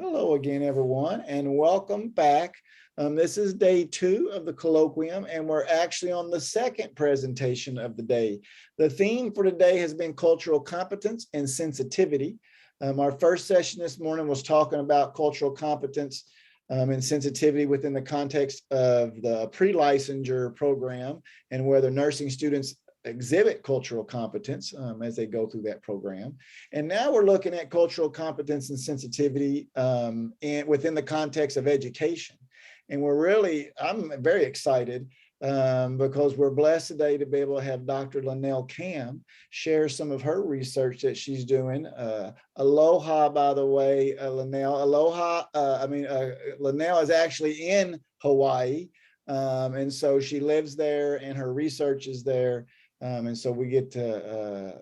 Hello again, everyone, and welcome back. This is day 2 of the colloquium, and we're actually on the second presentation of the day. The theme for today has been cultural competence and sensitivity. Our first session this morning was talking about cultural competence and sensitivity within the context of the pre-licensure program and whether nursing students exhibit cultural competence as they go through that program. And now we're looking at cultural competence and sensitivity and within the context of education. And I'm very excited because we're blessed today to be able to have Dr. Linnell Kam share some of her research that she's doing. Aloha, by the way, Linnell. Aloha, Linnell is actually in Hawaii. And so she lives there and her research is there. And so we get to,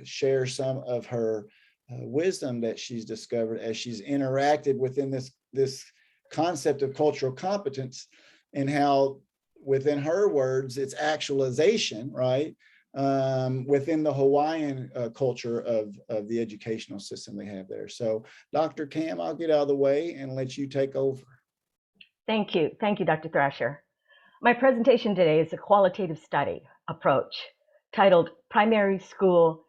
share some of her wisdom that she's discovered as she's interacted within this concept of cultural competence and how, within her words, it's actualization, right? Within the Hawaiian culture of the educational system they have there. So Dr. Kam, I'll get out of the way and let you take over. Thank you. Thank you, Dr. Thrasher. My presentation today is a qualitative study approach titled Primary School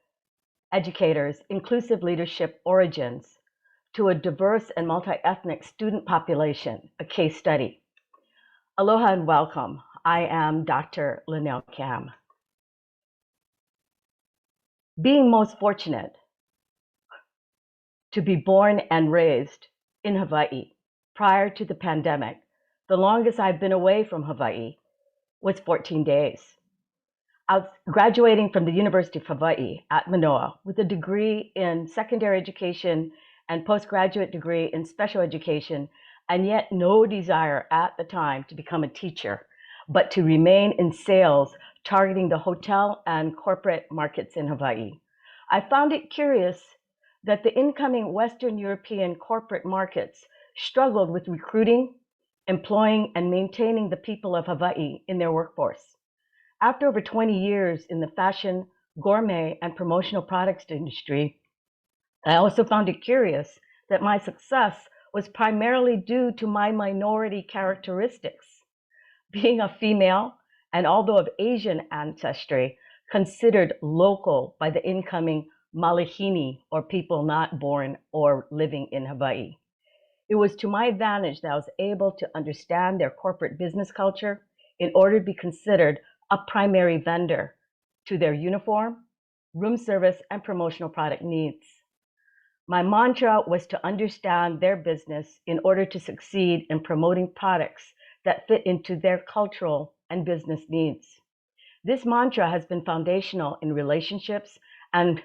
Educators' Inclusive Leadership Origins to a Diverse and Multi-Ethnic Student Population, a Case Study. Aloha and welcome. I am Dr. Linnell Kam. Being most fortunate to be born and raised in Hawaii prior to the pandemic, the longest I've been away from Hawaii was 14 days. I was graduating from the University of Hawaii at Manoa with a degree in secondary education and postgraduate degree in special education, and yet no desire at the time to become a teacher, but to remain in sales, targeting the hotel and corporate markets in Hawaii. I found it curious that the incoming Western European corporate markets struggled with recruiting, employing, and maintaining the people of Hawaii in their workforce. After over 20 years in the fashion, gourmet, and promotional products industry, I also found it curious that my success was primarily due to my minority characteristics. Being a female, and although of Asian ancestry, considered local by the incoming Malihini, or people not born or living in Hawaii. It was to my advantage that I was able to understand their corporate business culture in order to be considered a primary vendor to their uniform, room service, and promotional product needs. My mantra was to understand their business in order to succeed in promoting products that fit into their cultural and business needs. This mantra has been foundational in relationships and,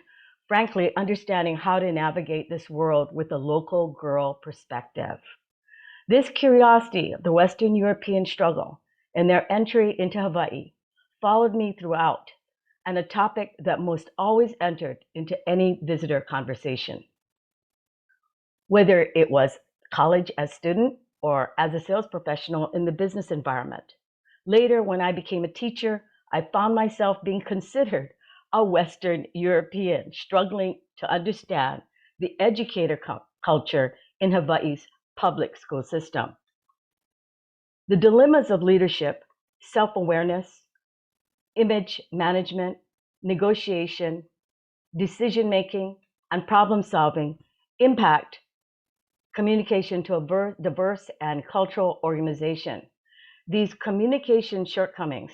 frankly, understanding how to navigate this world with a local girl perspective. This curiosity of the Western European struggle and their entry into Hawaii followed me throughout, and a topic that most always entered into any visitor conversation. Whether it was college as student or as a sales professional in the business environment. Later, when I became a teacher, I found myself being considered a Western European, struggling to understand the educator culture in Hawaii's public school system. The dilemmas of leadership, self-awareness, image management, negotiation, decision-making, and problem-solving impact communication to a diverse and cultural organization. These communication shortcomings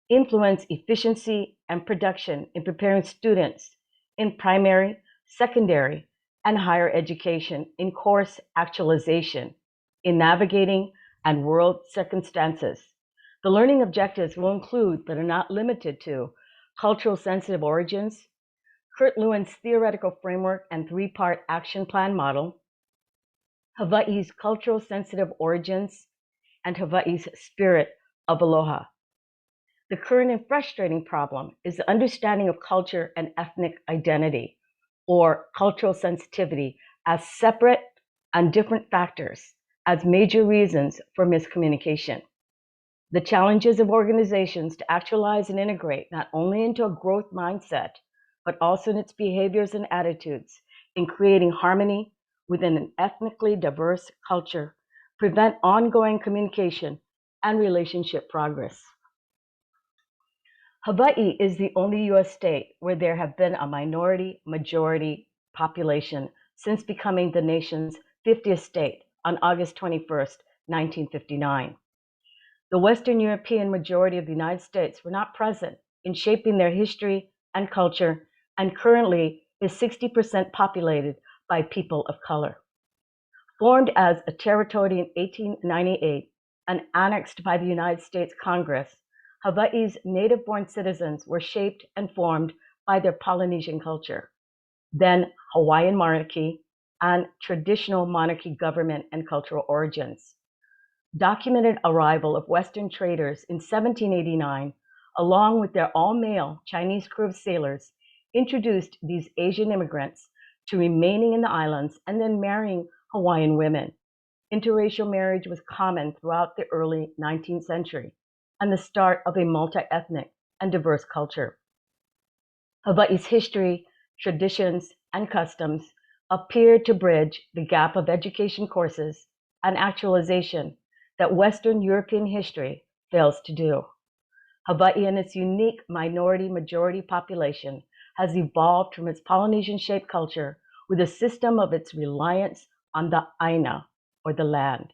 influence efficiency and production in preparing students in primary, secondary, and higher education in course actualization, in navigating and world circumstances. The learning objectives will include, but are not limited to, cultural sensitive origins, Kurt Lewin's theoretical framework and 3-part action plan model, Hawaii's cultural sensitive origins, and Hawaii's spirit of aloha. The current and frustrating problem is the understanding of culture and ethnic identity, or cultural sensitivity, as separate and different factors as major reasons for miscommunication. The challenges of organizations to actualize and integrate not only into a growth mindset, but also in its behaviors and attitudes in creating harmony within an ethnically diverse culture prevent ongoing communication and relationship progress. Hawaii is the only US state where there have been a minority-majority population since becoming the nation's 50th state on August 21st, 1959. The Western European majority of the United States were not present in shaping their history and culture, and currently is 60% populated by people of color. Formed as a territory in 1898 and annexed by the United States Congress, Hawaii's native-born citizens were shaped and formed by their Polynesian culture, then Hawaiian monarchy, and traditional monarchy government and cultural origins. Documented arrival of Western traders in 1789, along with their all-male Chinese crew of sailors, introduced these Asian immigrants to remaining in the islands and then marrying Hawaiian women. Interracial marriage was common throughout the early 19th century and the start of a multi-ethnic and diverse culture. Hawaii's history, traditions, and customs appear to bridge the gap of education courses and actualization that Western European history fails to do. Hawaii and its unique minority-majority population has evolved from its Polynesian-shaped culture with a system of its reliance on the aina, or the land,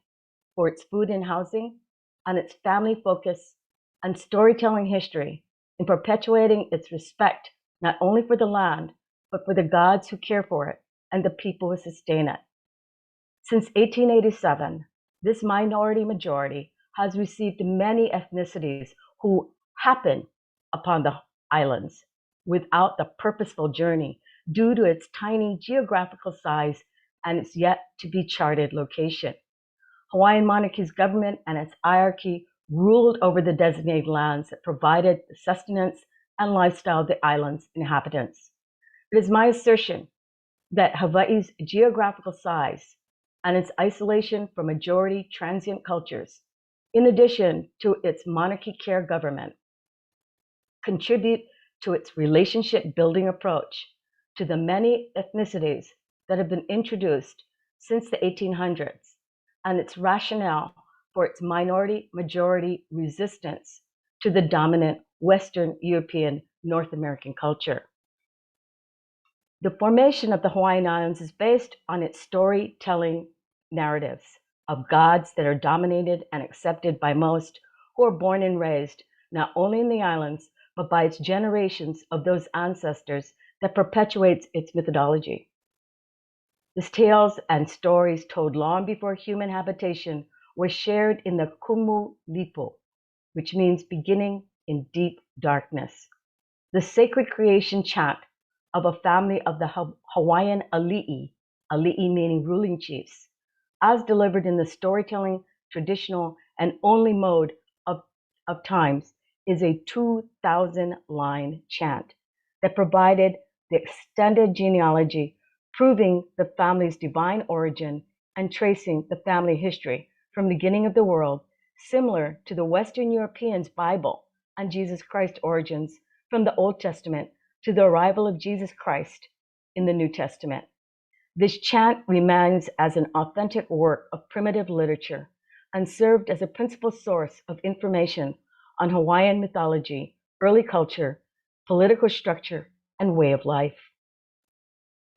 for its food and housing, and its family focus and storytelling history in perpetuating its respect not only for the land, but for the gods who care for it and the people who sustain it. Since 1887, this minority-majority has received many ethnicities who happen upon the islands without the purposeful journey due to its tiny geographical size and its yet-to-be-charted location. Hawaiian monarchy's government and its hierarchy ruled over the designated lands that provided the sustenance and lifestyle of the island's inhabitants. It is my assertion that Hawaii's geographical size and its isolation from majority transient cultures, in addition to its monarchy-care government, contribute to its relationship-building approach to the many ethnicities that have been introduced since the 1800s, and its rationale for its minority-majority resistance to the dominant Western European North American culture. The formation of the Hawaiian Islands is based on its storytelling narratives of gods that are dominated and accepted by most who are born and raised not only in the islands, but by its generations of those ancestors that perpetuates its methodology. These tales and stories told long before human habitation were shared in the Kumulipo, which means beginning in deep darkness, the sacred creation chant of a family of the Hawaiian ali'i, ali'i meaning ruling chiefs, as delivered in the storytelling, traditional, and only mode of times, is a 2,000-line chant that provided the extended genealogy, proving the family's divine origin and tracing the family history from the beginning of the world, similar to the Western Europeans' Bible and Jesus Christ origins from the Old Testament to the arrival of Jesus Christ in the New Testament. This chant remains as an authentic work of primitive literature and served as a principal source of information on Hawaiian mythology, early culture, political structure, and way of life.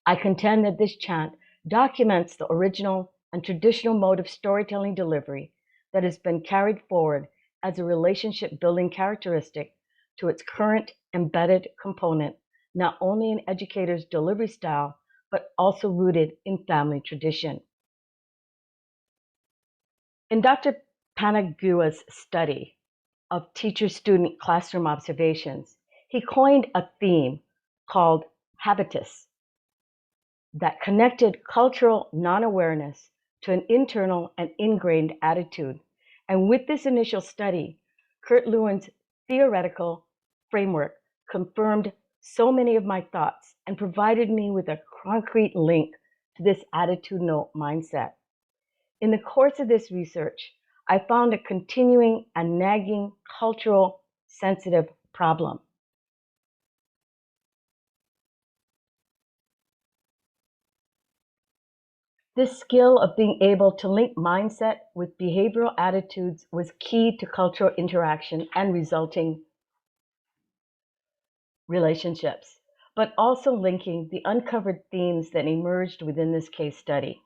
I contend that this chant documents the original and traditional mode of storytelling delivery that has been carried forward as a relationship-building characteristic to its current embedded component, not only in educators' delivery style, but also rooted in family tradition. In Dr. Panagua's study of teacher-student classroom observations, he coined a theme called Habitus that connected cultural non-awareness to an internal and ingrained attitude. And with this initial study, Kurt Lewin's theoretical framework confirmed so many of my thoughts and provided me with a concrete link to this attitudinal mindset. In the course of this research, I found a continuing and nagging cultural sensitive problem. This skill of being able to link mindset with behavioral attitudes was key to cultural interaction and resulting relationships, but also linking the uncovered themes that emerged within this case study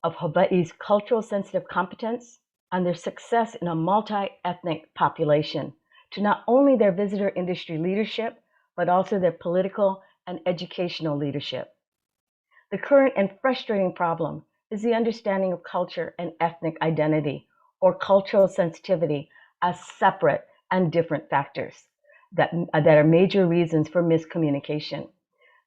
of Hawaii's cultural sensitive competence and their success in a multi-ethnic population to not only their visitor industry leadership, but also their political and educational leadership. The current and frustrating problem is the understanding of culture and ethnic identity or cultural sensitivity as separate and different factors that are major reasons for miscommunication.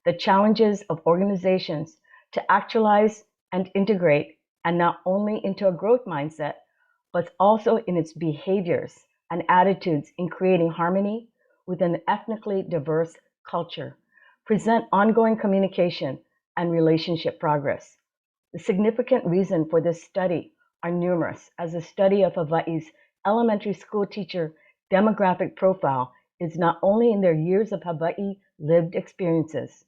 The challenges of organizations to actualize and integrate, and not only into a growth mindset, but also in its behaviors and attitudes in creating harmony with an ethnically diverse culture, present ongoing communication and relationship progress. The significant reason for this study are numerous, as a study of Hawaii's elementary school teacher demographic profile is not only in their years of Hawaii lived experiences,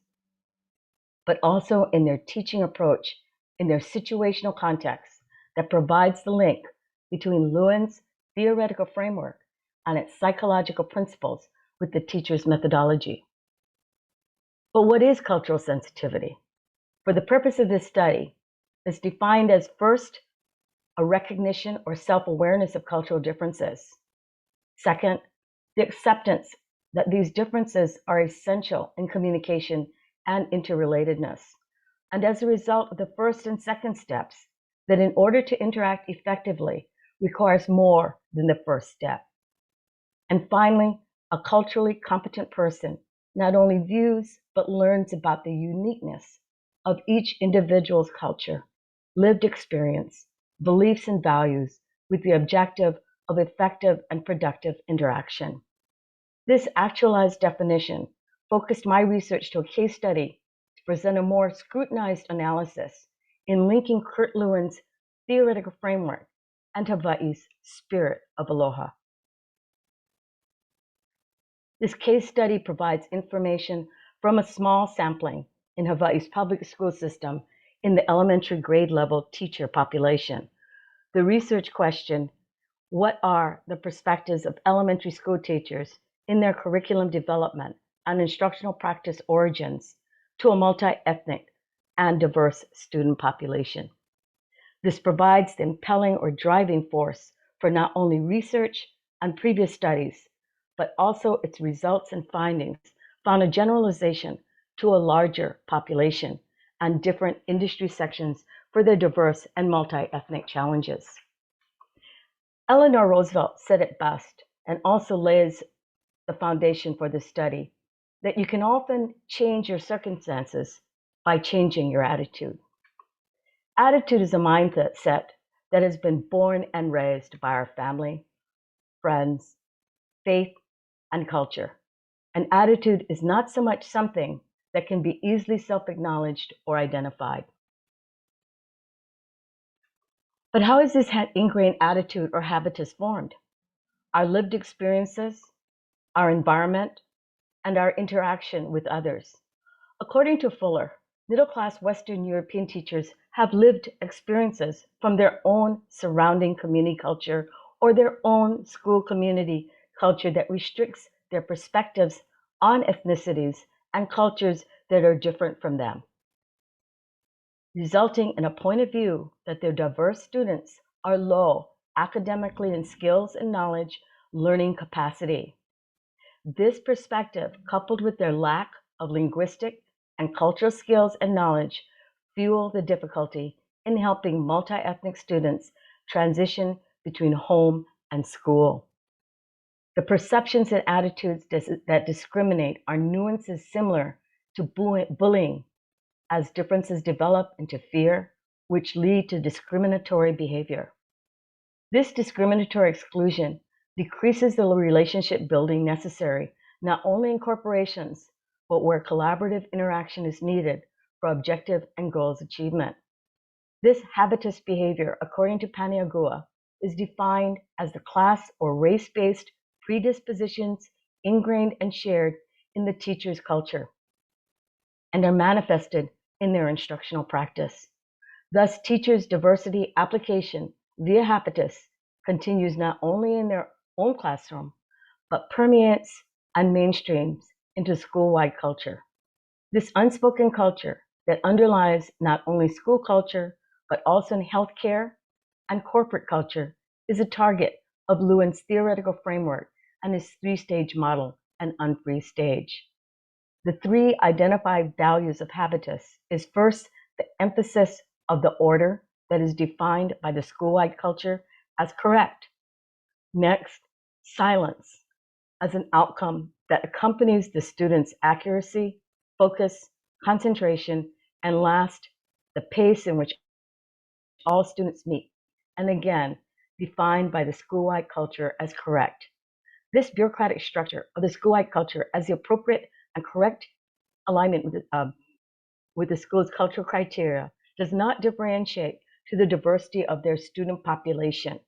but also in their teaching approach, in their situational context that provides the link between Lewin's theoretical framework and its psychological principles with the teacher's methodology. But what is cultural sensitivity? For the purpose of this study, it's defined as first, a recognition or self-awareness of cultural differences. Second, the acceptance that these differences are essential in communication and interrelatedness. And as a result of the first and second steps, that in order to interact effectively requires more than the first step. And finally, a culturally competent person not only views but learns about the uniqueness of each individual's culture, lived experience, beliefs, and values with the objective of effective and productive interaction. This actualized definition focused my research to a case study to present a more scrutinized analysis in linking Kurt Lewin's theoretical framework and Hawaii's spirit of Aloha. This case study provides information from a small sampling in Hawaii's public school system in the elementary grade level teacher population. The research question, what are the perspectives of elementary school teachers in their curriculum development and instructional practice origins to a multi-ethnic and diverse student population? This provides the impelling or driving force for not only research and previous studies, but also its results and findings found a generalization to a larger population and different industry sections for their diverse and multi-ethnic challenges. Eleanor Roosevelt said it best, and also lays the foundation for this study, that you can often change your circumstances by changing your attitude. Attitude is a mindset that has been born and raised by our family, friends, faith, and culture. An attitude is not so much something that can be easily self-acknowledged or identified. But how is this ingrained attitude or habitus formed? Our lived experiences, our environment, and our interaction with others. According to Fuller, middle-class Western European teachers have lived experiences from their own surrounding community culture or their own school community culture that restricts their perspectives on ethnicities and cultures that are different from them, resulting in a point of view that their diverse students are low academically in skills and knowledge learning capacity. This perspective, coupled with their lack of linguistic and cultural skills and knowledge, fuel the difficulty in helping multi-ethnic students transition between home and school. The perceptions and attitudes that discriminate are nuances similar to bullying, as differences develop into fear, which lead to discriminatory behavior. This discriminatory exclusion decreases the relationship building necessary, not only in corporations, but where collaborative interaction is needed for objective and goals achievement. This habitus behavior, according to Paniagua, is defined as the class or race-based predispositions ingrained and shared in the teacher's culture and are manifested in their instructional practice. Thus, teachers' diversity application via Habitus continues not only in their own classroom, but permeates and mainstreams into school-wide culture. This unspoken culture that underlies not only school culture, but also in healthcare and corporate culture is a target of Lewin's theoretical framework and his three-stage model, an unfree stage. The three identified values of Habitus is first, the emphasis of the order that is defined by the school-wide culture as correct. Next, silence as an outcome that accompanies the student's accuracy, focus, concentration, and last, the pace in which all students meet, and again, defined by the school-wide culture as correct. This bureaucratic structure of the school-wide culture as the appropriate and correct alignment with the school's cultural criteria does not differentiate to the diversity of their student population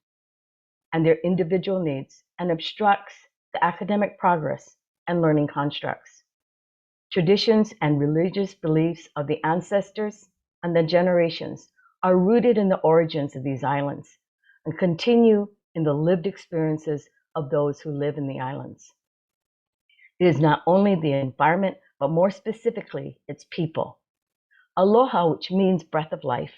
and their individual needs and obstructs the academic progress and learning constructs. Traditions and religious beliefs of the ancestors and the generations are rooted in the origins of these islands and continue in the lived experiences of those who live in the islands. It is not only the environment, but more specifically, its people. Aloha, which means breath of life,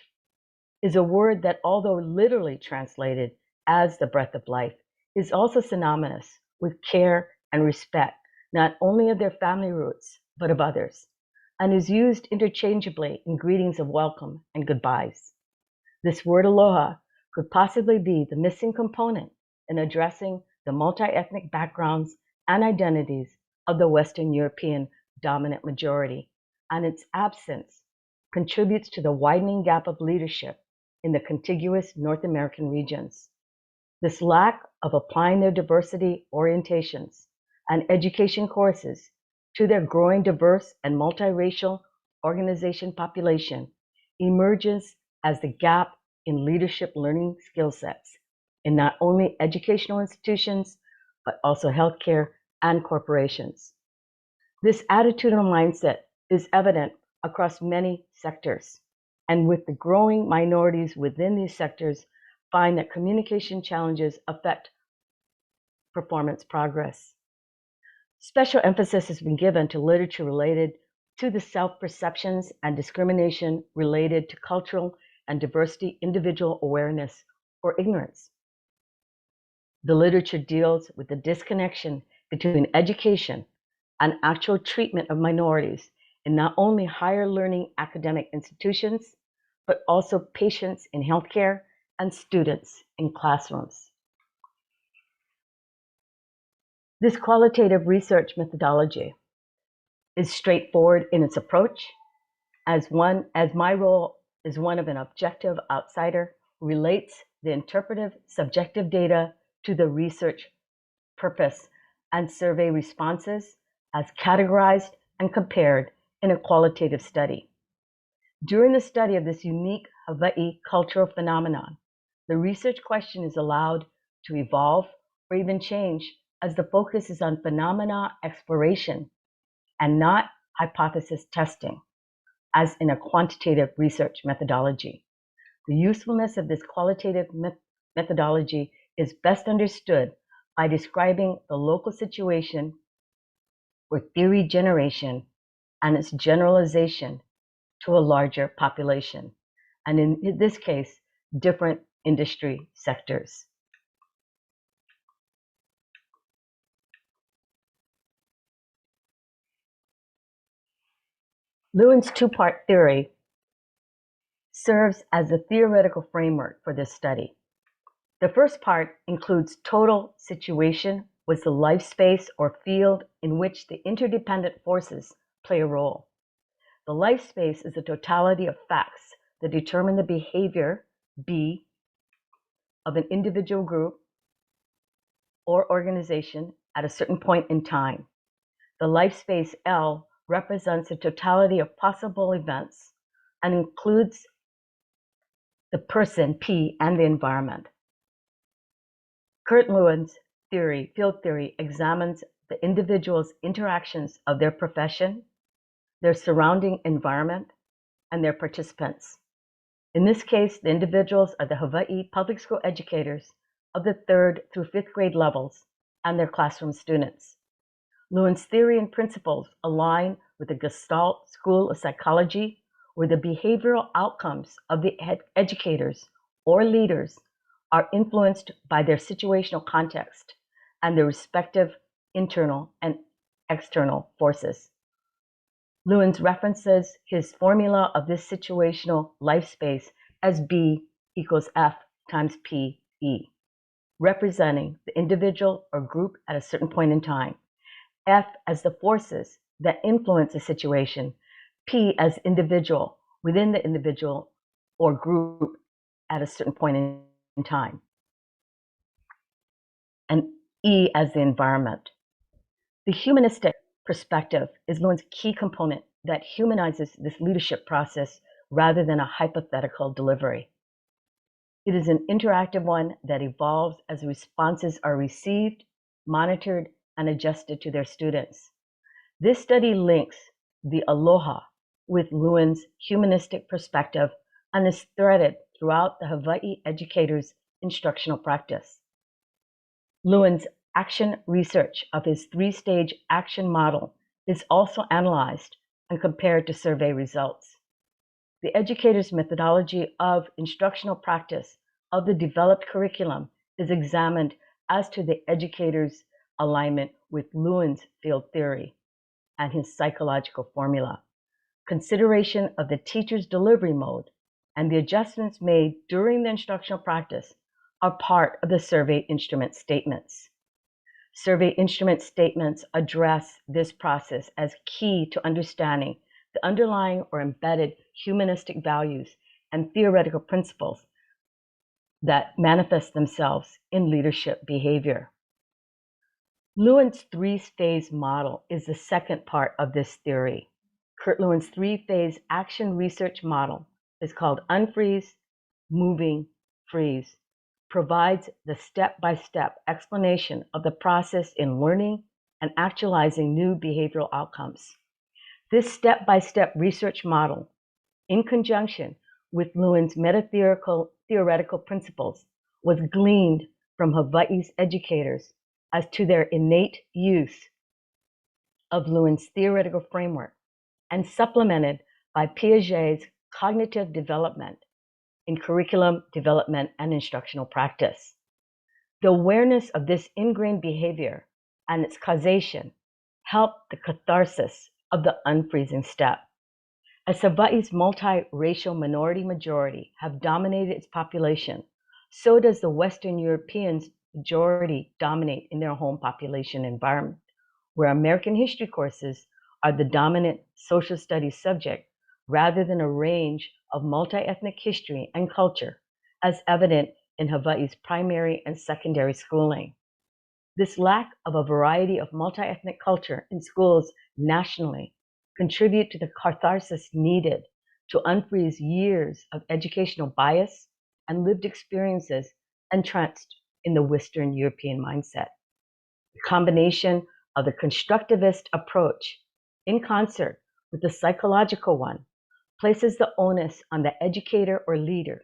is a word that, although literally translated as the breath of life, is also synonymous with care and respect, not only of their family roots, but of others, and is used interchangeably in greetings of welcome and goodbyes. This word aloha could possibly be the missing component in addressing the multi-ethnic backgrounds and identities of the Western European dominant majority, and its absence contributes to the widening gap of leadership in the contiguous North American regions. This lack of applying their diversity orientations and education courses to their growing diverse and multiracial organization population emerges as the gap in leadership learning skill sets in not only educational institutions, but also healthcare and corporations. This attitudinal mindset is evident across many sectors, and with the growing minorities within these sectors find that communication challenges affect performance progress. Special emphasis has been given to literature related to the self-perceptions and discrimination related to cultural and diversity individual awareness or ignorance. The literature deals with the disconnection between education and actual treatment of minorities in not only higher learning academic institutions, but also patients in healthcare and students in classrooms. This qualitative research methodology is straightforward in its approach, as my role is one of an objective outsider who relates the interpretive subjective data to the research purpose and survey responses as categorized and compared in a qualitative study. During the study of this unique Hawai'i cultural phenomenon, the research question is allowed to evolve or even change as the focus is on phenomena exploration and not hypothesis testing, as in a quantitative research methodology. The usefulness of this qualitative methodology is best understood by describing the local situation or theory generation and its generalization to a larger population, and in this case, different industry sectors. Lewin's two-part theory serves as a theoretical framework for this study. The first part includes total situation with the life space or field in which the interdependent forces play a role. The life space is the totality of facts that determine the behavior, B, of an individual group or organization at a certain point in time. The life space, L, represents the totality of possible events and includes the person, P, and the environment. Kurt Lewin's field theory, examines the individual's interactions of their profession, their surrounding environment, and their participants. In this case, the individuals are the Hawaii public school educators of the 3rd through 5th grade levels and their classroom students. Lewin's theory and principles align with the Gestalt School of Psychology, where the behavioral outcomes of the educators or leaders are influenced by their situational context and their respective internal and external forces. Lewin references his formula of this situational life space as B equals F times PE, representing the individual or group at a certain point in time, F as the forces that influence a situation, P as individual within the individual or group at a certain point in time, and E as the environment. The humanistic perspective is Lewin's key component that humanizes this leadership process rather than a hypothetical delivery. It is an interactive one that evolves as responses are received, monitored, and adjusted to their students. This study links the Aloha with Lewin's humanistic perspective and is threaded throughout the Hawaii educator's instructional practice. Lewin's action research of his 3-stage action model is also analyzed and compared to survey results. The educator's methodology of instructional practice of the developed curriculum is examined as to the educator's alignment with Lewin's field theory and his psychological formula. Consideration of the teacher's delivery mode and the adjustments made during the instructional practice are part of the survey instrument statements. Survey instrument statements address this process as key to understanding the underlying or embedded humanistic values and theoretical principles that manifest themselves in leadership behavior. Lewin's 3-phase model is the second part of this theory. Kurt Lewin's 3-phase action research model is called Unfreeze, Moving, Freeze, provides the step-by-step explanation of the process in learning and actualizing new behavioral outcomes. This step-by-step research model, in conjunction with Lewin's meta-theoretical principles, was gleaned from Hawaii's educators as to their innate use of Lewin's theoretical framework and supplemented by Piaget's cognitive development in curriculum development and instructional practice. The awareness of this ingrained behavior and its causation helped the catharsis of the unfreezing step. As Hawaii's multiracial minority majority have dominated its population, so does the Western Europeans' majority dominate in their home population environment, where American history courses are the dominant social studies subject rather than a range of multi-ethnic history and culture, as evident in Hawaii's primary and secondary schooling. This lack of a variety of multi-ethnic culture in schools nationally contribute to the catharsis needed to unfreeze years of educational bias and lived experiences entrenched in the Western European mindset. The combination of the constructivist approach in concert with the psychological one places the onus on the educator or leader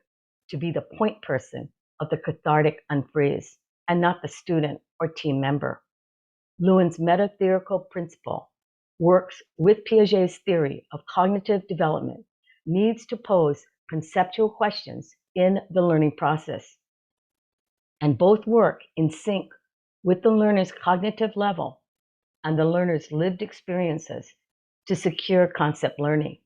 to be the point person of the cathartic unfreeze and not the student or team member. Lewin's meta-theoretical principle works with Piaget's theory of cognitive development, needs to pose conceptual questions in the learning process, and both work in sync with the learner's cognitive level and the learner's lived experiences to secure concept learning.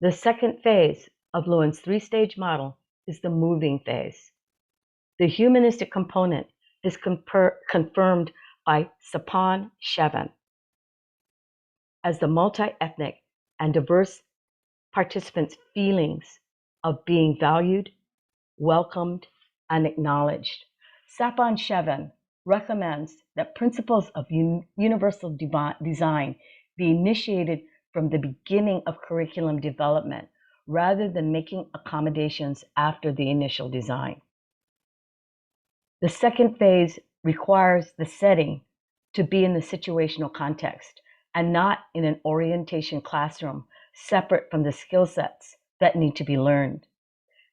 The second phase of Lewin's 3-stage model is the moving phase. The humanistic component is confirmed by Sapon Shevin as the multi-ethnic and diverse participants' feelings of being valued, welcomed, and acknowledged. Sapon Shevin recommends that principles of universal design be initiated from the beginning of curriculum development rather than making accommodations after the initial design. The second phase requires the setting to be in the situational context and not in an orientation classroom separate from the skill sets that need to be learned.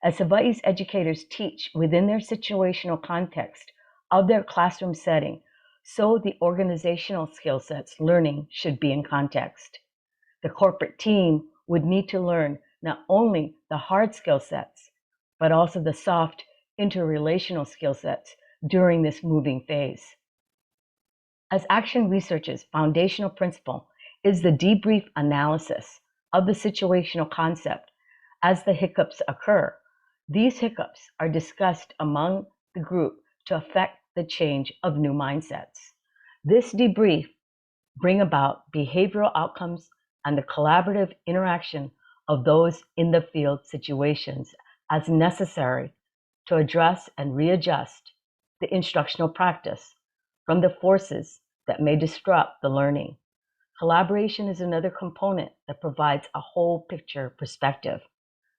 As Hawaii's educators teach within their situational context of their classroom setting, so the organizational skill sets learning should be in context. The corporate team would need to learn not only the hard skill sets, but also the soft interrelational skill sets during this moving phase. As action research's foundational principle is the debrief analysis of the situational concept as the hiccups occur, these hiccups are discussed among the group to affect the change of new mindsets. This debrief bring about behavioral outcomes and the collaborative interaction of those in the field situations as necessary to address and readjust the instructional practice from the forces that may disrupt the learning. Collaboration is another component that provides a whole picture perspective.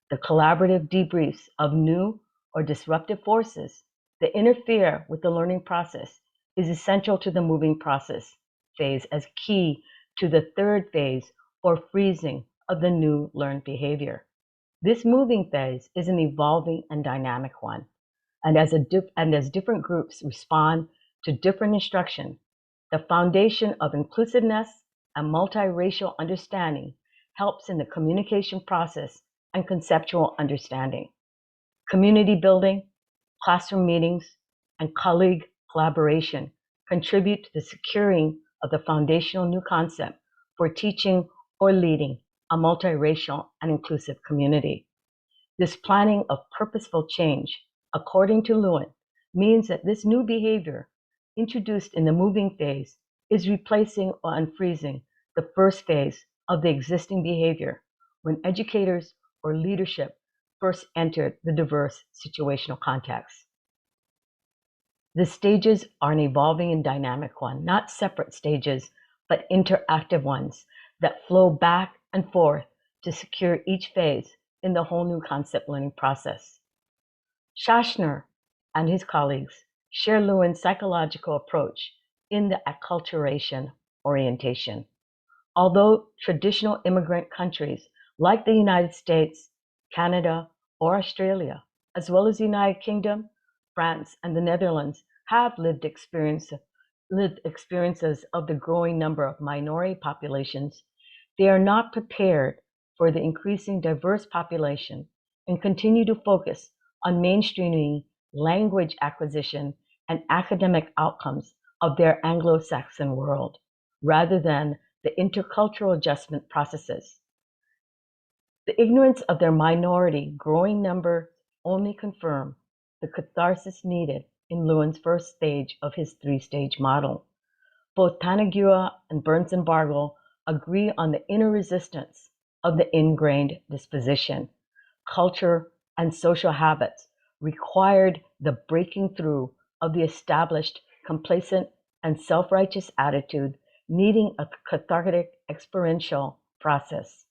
The collaborative debriefs of new or disruptive forces that interfere with the learning process is essential to the moving process phase as key to the third phase or freezing of the new learned behavior. This moving phase is an evolving and dynamic one. And as different groups respond to different instruction, the foundation of inclusiveness and multiracial understanding helps in the communication process and conceptual understanding. Community building, classroom meetings, and colleague collaboration contribute to the securing of the foundational new concept for teaching or leading a multiracial and inclusive community. This planning of purposeful change, according to Lewin, means that this new behavior introduced in the moving phase is replacing or unfreezing the first phase of the existing behavior when educators or leadership first entered the diverse situational context. The stages are an evolving and dynamic one, not separate stages, but interactive ones that flow back and forth to secure each phase in the whole new concept learning process. Schachner and his colleagues share Lewin's psychological approach in the acculturation orientation. Although traditional immigrant countries like the United States, Canada, or Australia, as well as the United Kingdom, France, and the Netherlands have lived experiences of the growing number of minority populations, they are not prepared for the increasing diverse population and continue to focus on mainstreaming language acquisition and academic outcomes of their Anglo-Saxon world, rather than the intercultural adjustment processes. The ignorance of their minority growing number only confirm the catharsis needed in Lewin's first stage of his three-stage model. Both Tanagura and Burns and Bargle agree on the inner resistance of the ingrained disposition. Culture and social habits required the breaking through of the established complacent and self-righteous attitude, needing a cathartic experiential process.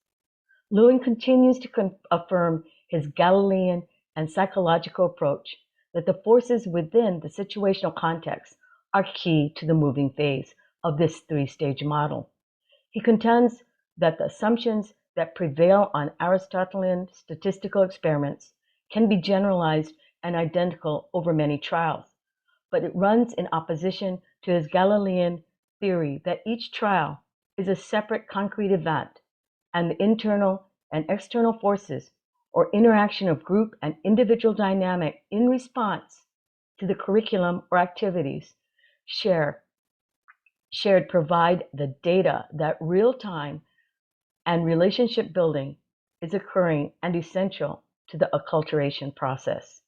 Lewin continues to affirm his Galilean and psychological approach that the forces within the situational context are key to the moving phase of this three-stage model. He contends that the assumptions that prevail on Aristotelian statistical experiments can be generalized and identical over many trials, but it runs in opposition to his Galilean theory that each trial is a separate concrete event, and the internal and external forces or interaction of group and individual dynamic in response to the curriculum or activities shared provide the data that real-time and relationship building is occurring and essential to the acculturation process.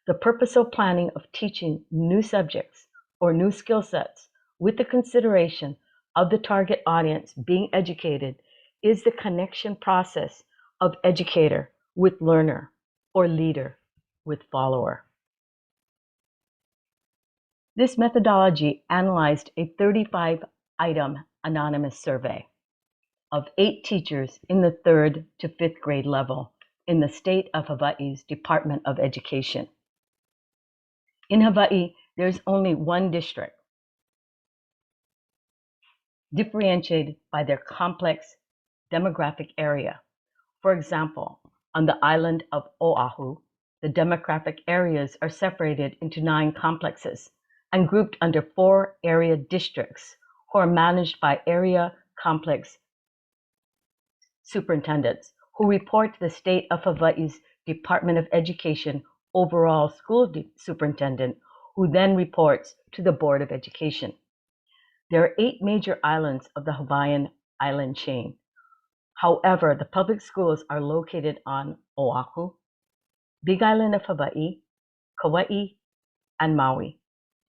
The purposeful planning of teaching new subjects or new skill sets with the consideration of the target audience being educated is the connection process of educator with learner or leader with follower. This methodology analyzed a 35-item anonymous survey of 8 teachers in the 3rd to 5th grade level in the state of Hawaii's Department of Education. In Hawaii, there's only one district, differentiated by their complex demographic area. For example, on the island of Oahu, the demographic areas are separated into 9 complexes and grouped under 4 area districts who are managed by area complex superintendents who report to the state of Hawaii's Department of Education overall school superintendent, who then reports to the Board of Education. There are 8 major islands of the Hawaiian island chain. However, the public schools are located on Oahu, Big Island of Hawaii, Kauai, and Maui.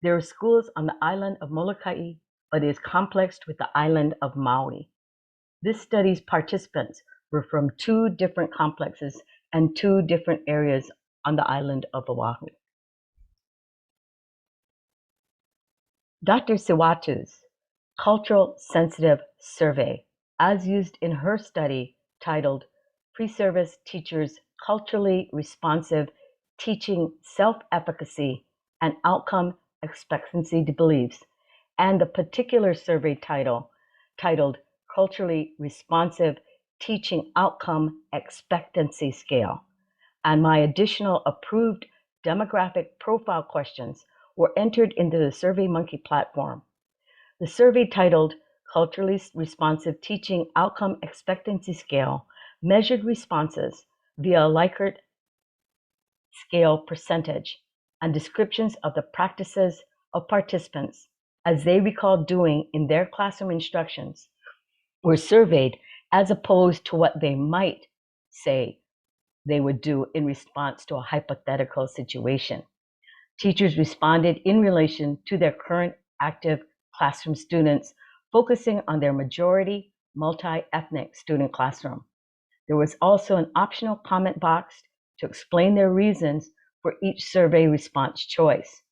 There are schools on the island of Molokai, but it is complexed with the island of Maui. This study's participants were from 2 different complexes and 2 different areas on the island of Oahu. Dr. Siwatu's Cultural Sensitive Survey, as used in her study titled Pre-Service Teachers Culturally Responsive Teaching Self-Efficacy and Outcome Expectancy Beliefs, and the particular survey titled Culturally Responsive Teaching Outcome Expectancy Scale, and my additional approved demographic profile questions were entered into the SurveyMonkey platform. The survey titled Culturally Responsive Teaching Outcome Expectancy Scale measured responses via a Likert scale percentage and descriptions of the practices of participants as they recall doing in their classroom instructions were surveyed as opposed to what they might say they would do in response to a hypothetical situation. Teachers responded in relation to their current active classroom students, focusing on their majority multi-ethnic student classroom. There was also an optional comment box to explain their reasons for each survey response choice.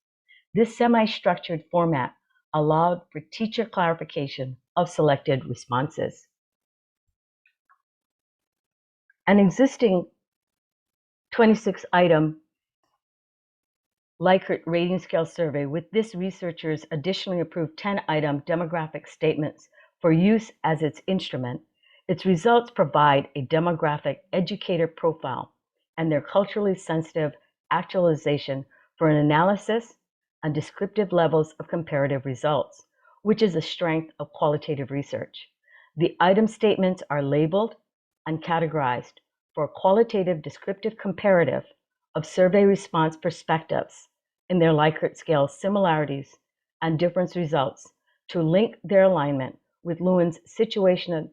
This semi-structured format allowed for teacher clarification of selected responses. An existing 26-item Likert rating scale survey with this researchers additionally approved 10-item demographic statements for use as its instrument. Its results provide a demographic educator profile and their culturally sensitive actualization for an analysis and descriptive levels of comparative results, which is a strength of qualitative research. The item statements are labeled and categorized for qualitative descriptive comparative of survey response perspectives in their Likert scale similarities and difference results to link their alignment with Lewin's situational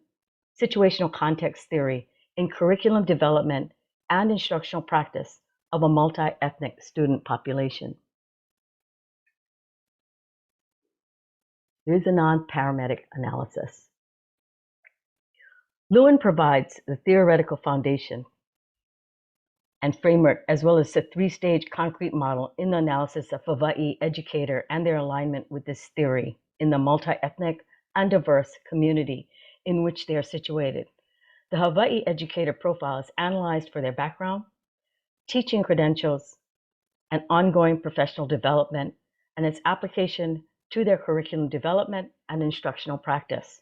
context theory in curriculum development and instructional practice of a multi-ethnic student population. Here's a non-parametric analysis. Lewin provides the theoretical foundation and framework, as well as a 3-stage concrete model in the analysis of Hawai'i educator and their alignment with this theory in the multi-ethnic and diverse community in which they are situated. The Hawai'i educator profile is analyzed for their background, teaching credentials, and ongoing professional development, and its application to their curriculum development and instructional practice.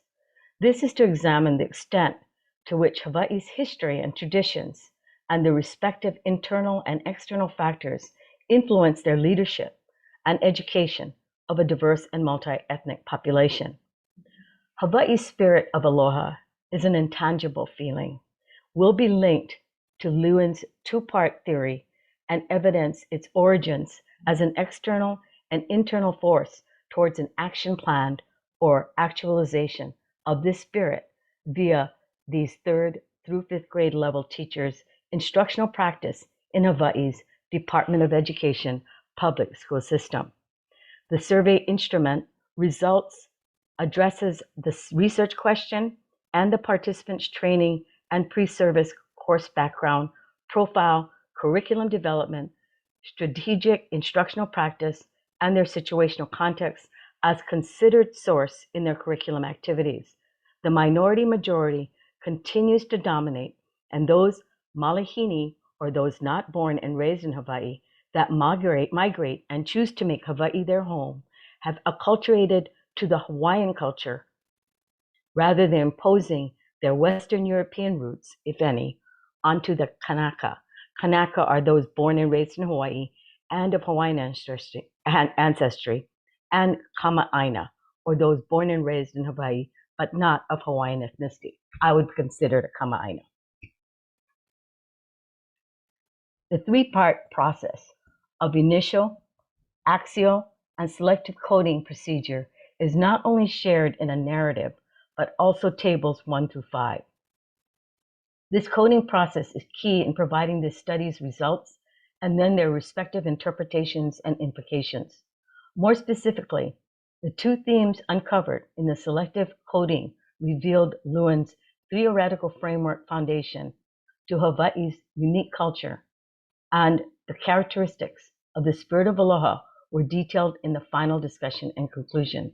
This is to examine the extent to which Hawaii's history and traditions and the respective internal and external factors influence their leadership and education of a diverse and multi-ethnic population. Hawaii's spirit of aloha is an intangible feeling, will be linked to Lewin's 2-part theory and evidence its origins as an external and internal force towards an action plan or actualization of this spirit via these 3rd through 5th grade level teachers' instructional practice in Hawaii's Department of Education public school system. The survey instrument results addresses the research question and the participants' training and pre-service course background, profile, curriculum development, strategic instructional practice, and their situational context as considered source in their curriculum activities. The minority majority continues to dominate, and those malihini, or those not born and raised in Hawaii, that migrate and choose to make Hawaii their home, have acculturated to the Hawaiian culture rather than imposing their Western European roots, if any, onto the Kanaka. Kanaka are those born and raised in Hawaii and of Hawaiian ancestry, and Kama'aina, or those born and raised in Hawaii but not of Hawaiian ethnicity. I would consider it a Kama'aina. The three-part process of initial, axial, and selective coding procedure is not only shared in a narrative, but also tables 1 through 5. This coding process is key in providing the study's results and then their respective interpretations and implications. More specifically, the two themes uncovered in the selective coding revealed Lewin's theoretical framework foundation to Hawaii's unique culture, and the characteristics of the spirit of Aloha were detailed in the final discussion and conclusion.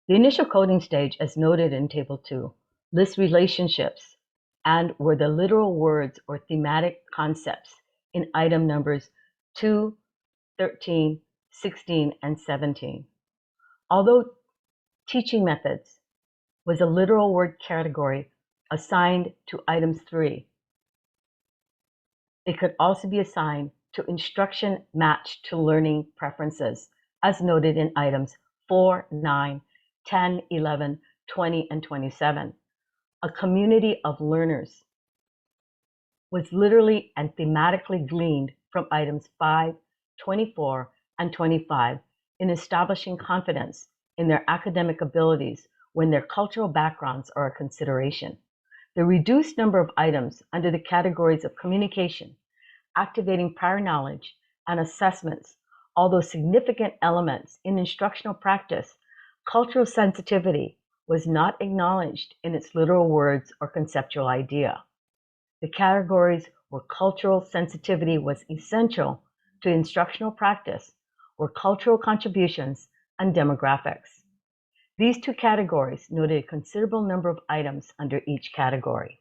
The initial coding stage, as noted in Table 2, lists relationships and were the literal words or thematic concepts in item numbers 2, 13, 16, and 17. Although teaching methods was a literal word category assigned to items 3, it could also be assigned to instruction matched to learning preferences, as noted in items 4, 9, 10, 11, 20, and 27. A community of learners was literally and thematically gleaned from items 5, 24, and 25 in establishing confidence in their academic abilities when their cultural backgrounds are a consideration. The reduced number of items under the categories of communication, activating prior knowledge, and assessments, although significant elements in instructional practice, cultural sensitivity was not acknowledged in its literal words or conceptual idea. The categories where cultural sensitivity was essential to instructional practice were cultural contributions and demographics. These two categories noted a considerable number of items under each category.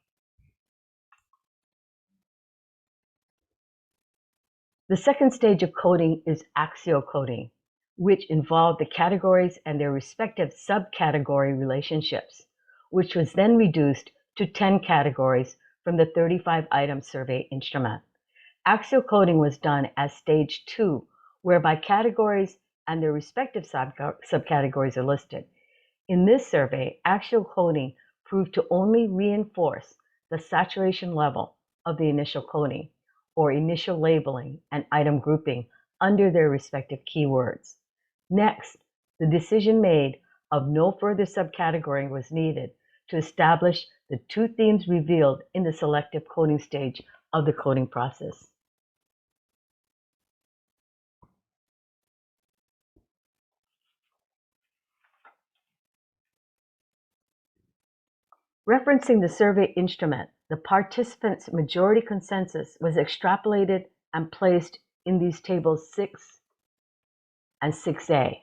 The second stage of coding is axial coding, which involved the categories and their respective subcategory relationships, which was then reduced to 10 categories from the 35-item survey instrument. Axial coding was done as stage 2, whereby categories and their respective subcategories are listed. In this survey, axial coding proved to only reinforce the saturation level of the initial coding, or initial labeling and item grouping under their respective keywords. Next, the decision made of no further subcategory was needed to establish the two themes revealed in the selective coding stage of the coding process. Referencing the survey instrument, the participants' majority consensus was extrapolated and placed in these tables 6 and 6A,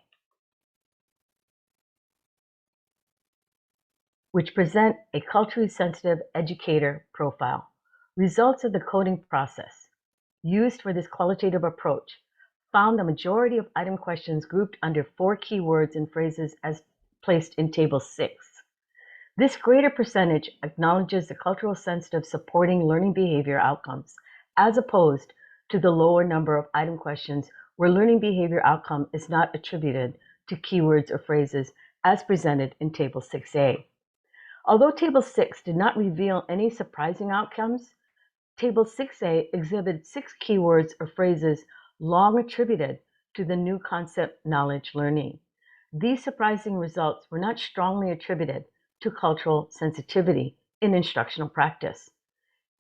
which present a culturally sensitive educator profile. Results of the coding process used for this qualitative approach found the majority of item questions grouped under 4 keywords and phrases as placed in Table 6. This greater percentage acknowledges the cultural sensitive supporting learning behavior outcomes, as opposed to the lower number of item questions where learning behavior outcome is not attributed to keywords or phrases as presented in Table 6A. Although Table 6 did not reveal any surprising outcomes, Table 6A exhibited 6 keywords or phrases long attributed to the new concept knowledge learning. These surprising results were not strongly attributed to cultural sensitivity in instructional practice.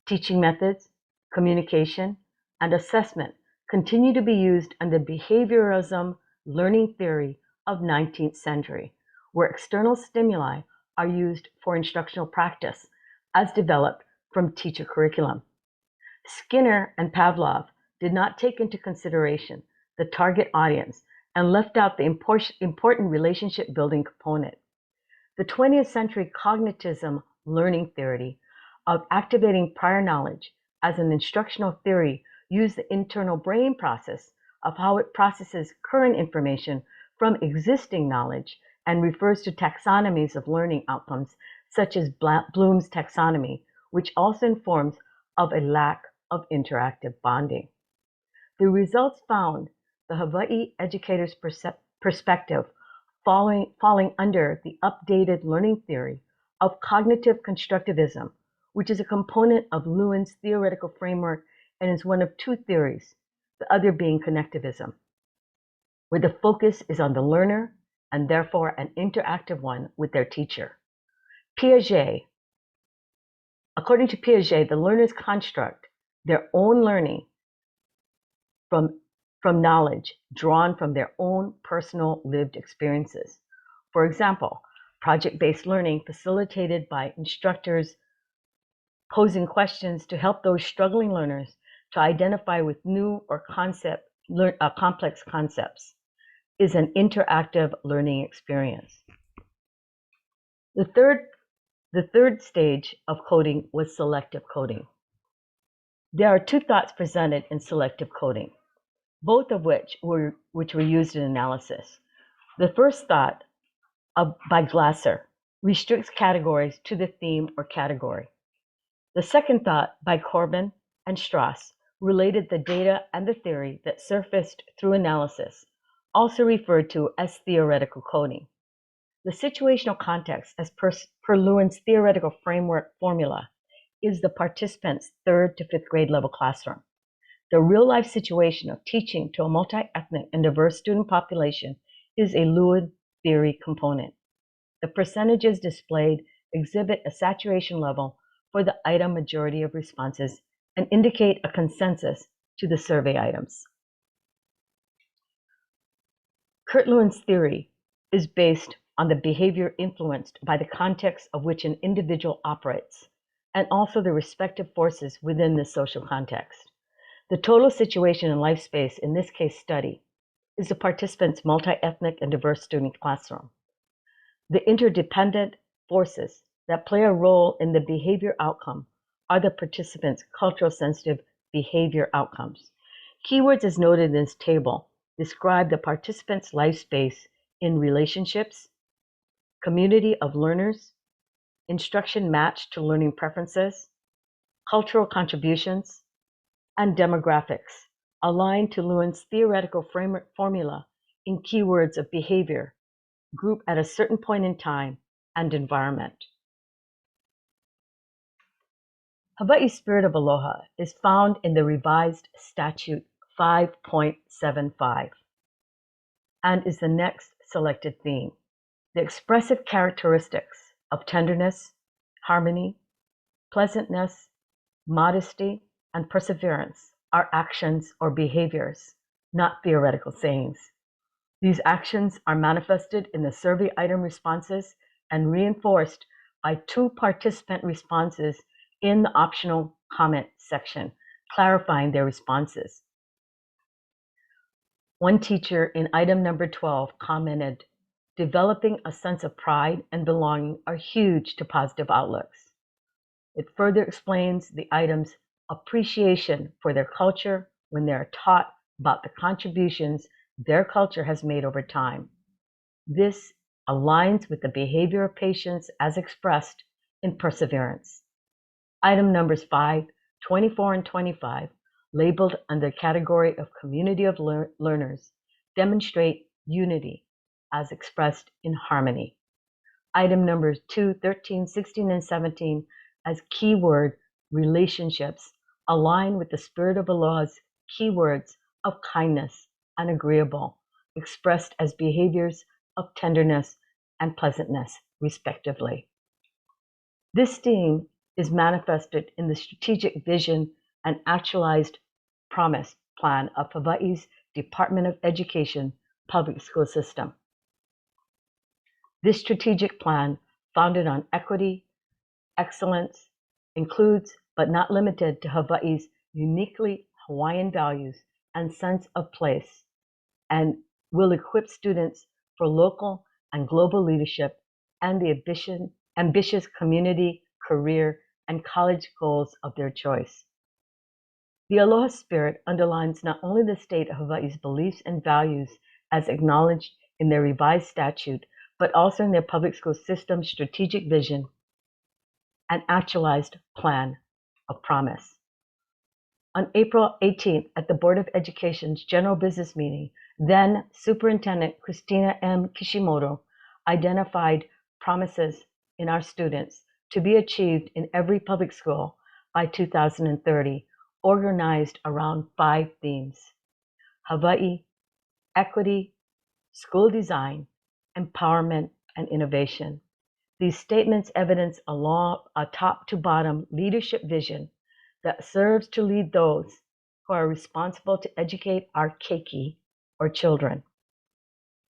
Teaching methods, communication, and assessment continue to be used under behaviorism learning theory of 19th century, where external stimuli are used for instructional practice as developed from teacher curriculum. Skinner and Pavlov did not take into consideration the target audience and left out the important relationship building component. The 20th century cognitivism learning theory of activating prior knowledge as an instructional theory used the internal brain process of how it processes current information from existing knowledge and refers to taxonomies of learning outcomes, such as Bloom's taxonomy, which also informs of a lack of interactive bonding. The results found the Hawaii educator's perspective falling under the updated learning theory of cognitive constructivism, which is a component of Lewin's theoretical framework and is one of two theories, the other being connectivism, where the focus is on the learner and therefore an interactive one with their teacher. According to Piaget, the learners construct their own learning from knowledge drawn from their own personal lived experiences. For example, project-based learning facilitated by instructors posing questions to help those struggling learners to identify with new or complex concepts is an interactive learning experience. The third stage of coding was selective coding. There are two thoughts presented in selective coding, both of which were used in analysis. The first thought by Glasser restricts categories to the theme or category. The second thought by Corbin and Strauss related the data and the theory that surfaced through analysis, also referred to as theoretical coding. The situational context, as per Lewin's theoretical framework formula, is the participant's 3rd to 5th grade level classroom. The real-life situation of teaching to a multi-ethnic and diverse student population is a Lewin theory component. The percentages displayed exhibit a saturation level for the item majority of responses and indicate a consensus to the survey items. Kurt Lewin's theory is based on the behavior influenced by the context of which an individual operates, and also the respective forces within the social context. The total situation in life space in this case study is the participant's multi-ethnic and diverse student classroom. The interdependent forces that play a role in the behavior outcome are the participants' cultural sensitive behavior outcomes. Keywords as noted in this table describe the participants' life space in relationships, community of learners, instruction matched to learning preferences, cultural contributions, and demographics, aligned to Lewin's theoretical framework formula in keywords of behavior, group at a certain point in time, and environment. Hawaii's spirit of Aloha is found in the revised statute 5.75 and is the next selected theme. The expressive characteristics of tenderness, harmony, pleasantness, modesty, and perseverance are actions or behaviors, not theoretical sayings. These actions are manifested in the survey item responses and reinforced by 2 participant responses in the optional comment section, clarifying their responses. One teacher in item number 12 commented, "Developing a sense of pride and belonging are huge to positive outlooks." It further explains the item's appreciation for their culture when they are taught about the contributions their culture has made over time. This aligns with the behavior of patience as expressed in perseverance. Item numbers 5, 24, and 25, labeled under the category of community of learners, demonstrate unity as expressed in harmony. Item numbers 2, 13, 16, and 17 as keyword relationships align with the spirit of Aloha's keywords of kindness and agreeable, expressed as behaviors of tenderness and pleasantness, respectively. This theme is manifested in the strategic vision and actualized promise plan of Hawaii's Department of Education public school system. This strategic plan, founded on equity, excellence, includes but not limited to Hawaii's uniquely Hawaiian values and sense of place, and will equip students for local and global leadership and the ambitious community, career, and college goals of their choice. The Aloha spirit underlines not only the state of Hawaii's beliefs and values as acknowledged in their revised statute, but also in their public school system strategic vision and actualized plan of promise. On April 18th, at the Board of Education's general business meeting, then Superintendent Christina M. Kishimoto identified promises in our students to be achieved in every public school by 2030, organized around 5 themes: Hawaii, equity, school design, empowerment, and innovation. These statements evidence a top-to-bottom leadership vision that serves to lead those who are responsible to educate our keiki, or children,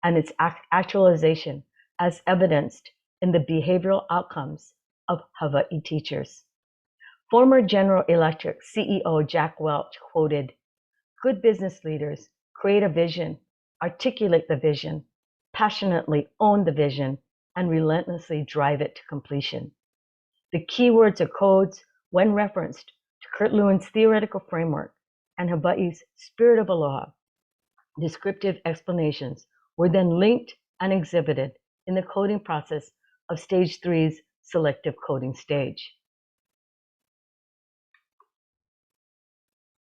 and its actualization as evidenced in the behavioral outcomes of Hawaii teachers. Former General Electric CEO Jack Welch quoted, "Good business leaders create a vision, articulate the vision, passionately own the vision, and relentlessly drive it to completion." The keywords or codes, when referenced to Kurt Lewin's theoretical framework and Hawai'i's spirit of Aloha, descriptive explanations, were then linked and exhibited in the coding process of Stage 3's selective coding stage.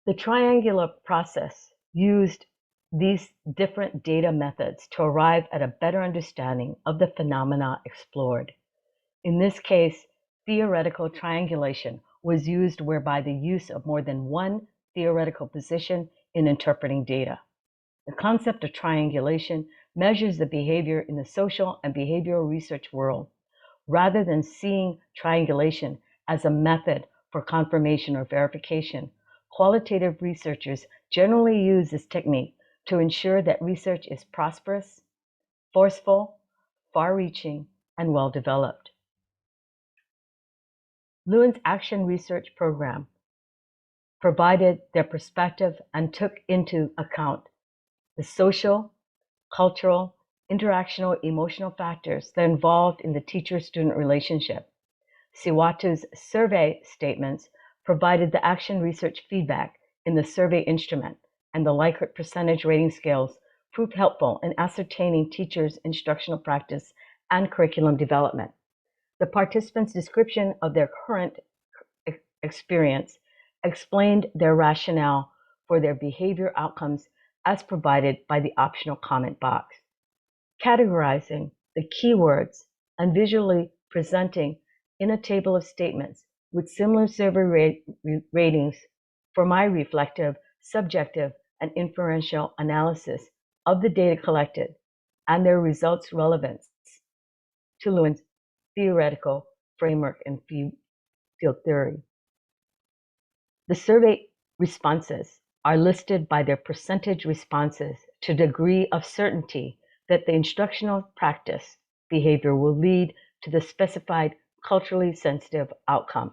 The triangular process used these different data methods to arrive at a better understanding of the phenomena explored. In this case, theoretical triangulation was used, whereby the use of more than one theoretical position in interpreting data. The concept of triangulation measures the behavior in the social and behavioral research world, rather than seeing triangulation as a method for confirmation or verification. Qualitative researchers generally use this technique to ensure that research is prosperous, forceful, far-reaching, and well-developed. Lewin's Action Research Program provided their perspective and took into account the social, cultural, interactional, emotional factors that are involved in the teacher-student relationship. Siwatu's survey statements provided the action research feedback in the survey instrument, and the Likert percentage rating scales proved helpful in ascertaining teachers' instructional practice and curriculum development. The participants' description of their current experience explained their rationale for their behavior outcomes as provided by the optional comment box. Categorizing the keywords and visually presenting in a table of statements with similar survey ratings for my reflective, subjective, and inferential analysis of the data collected and their results' relevance to Lewin's theoretical framework and field theory. The survey responses are listed by their percentage responses to degree of certainty that the instructional practice behavior will lead to the specified culturally sensitive outcome.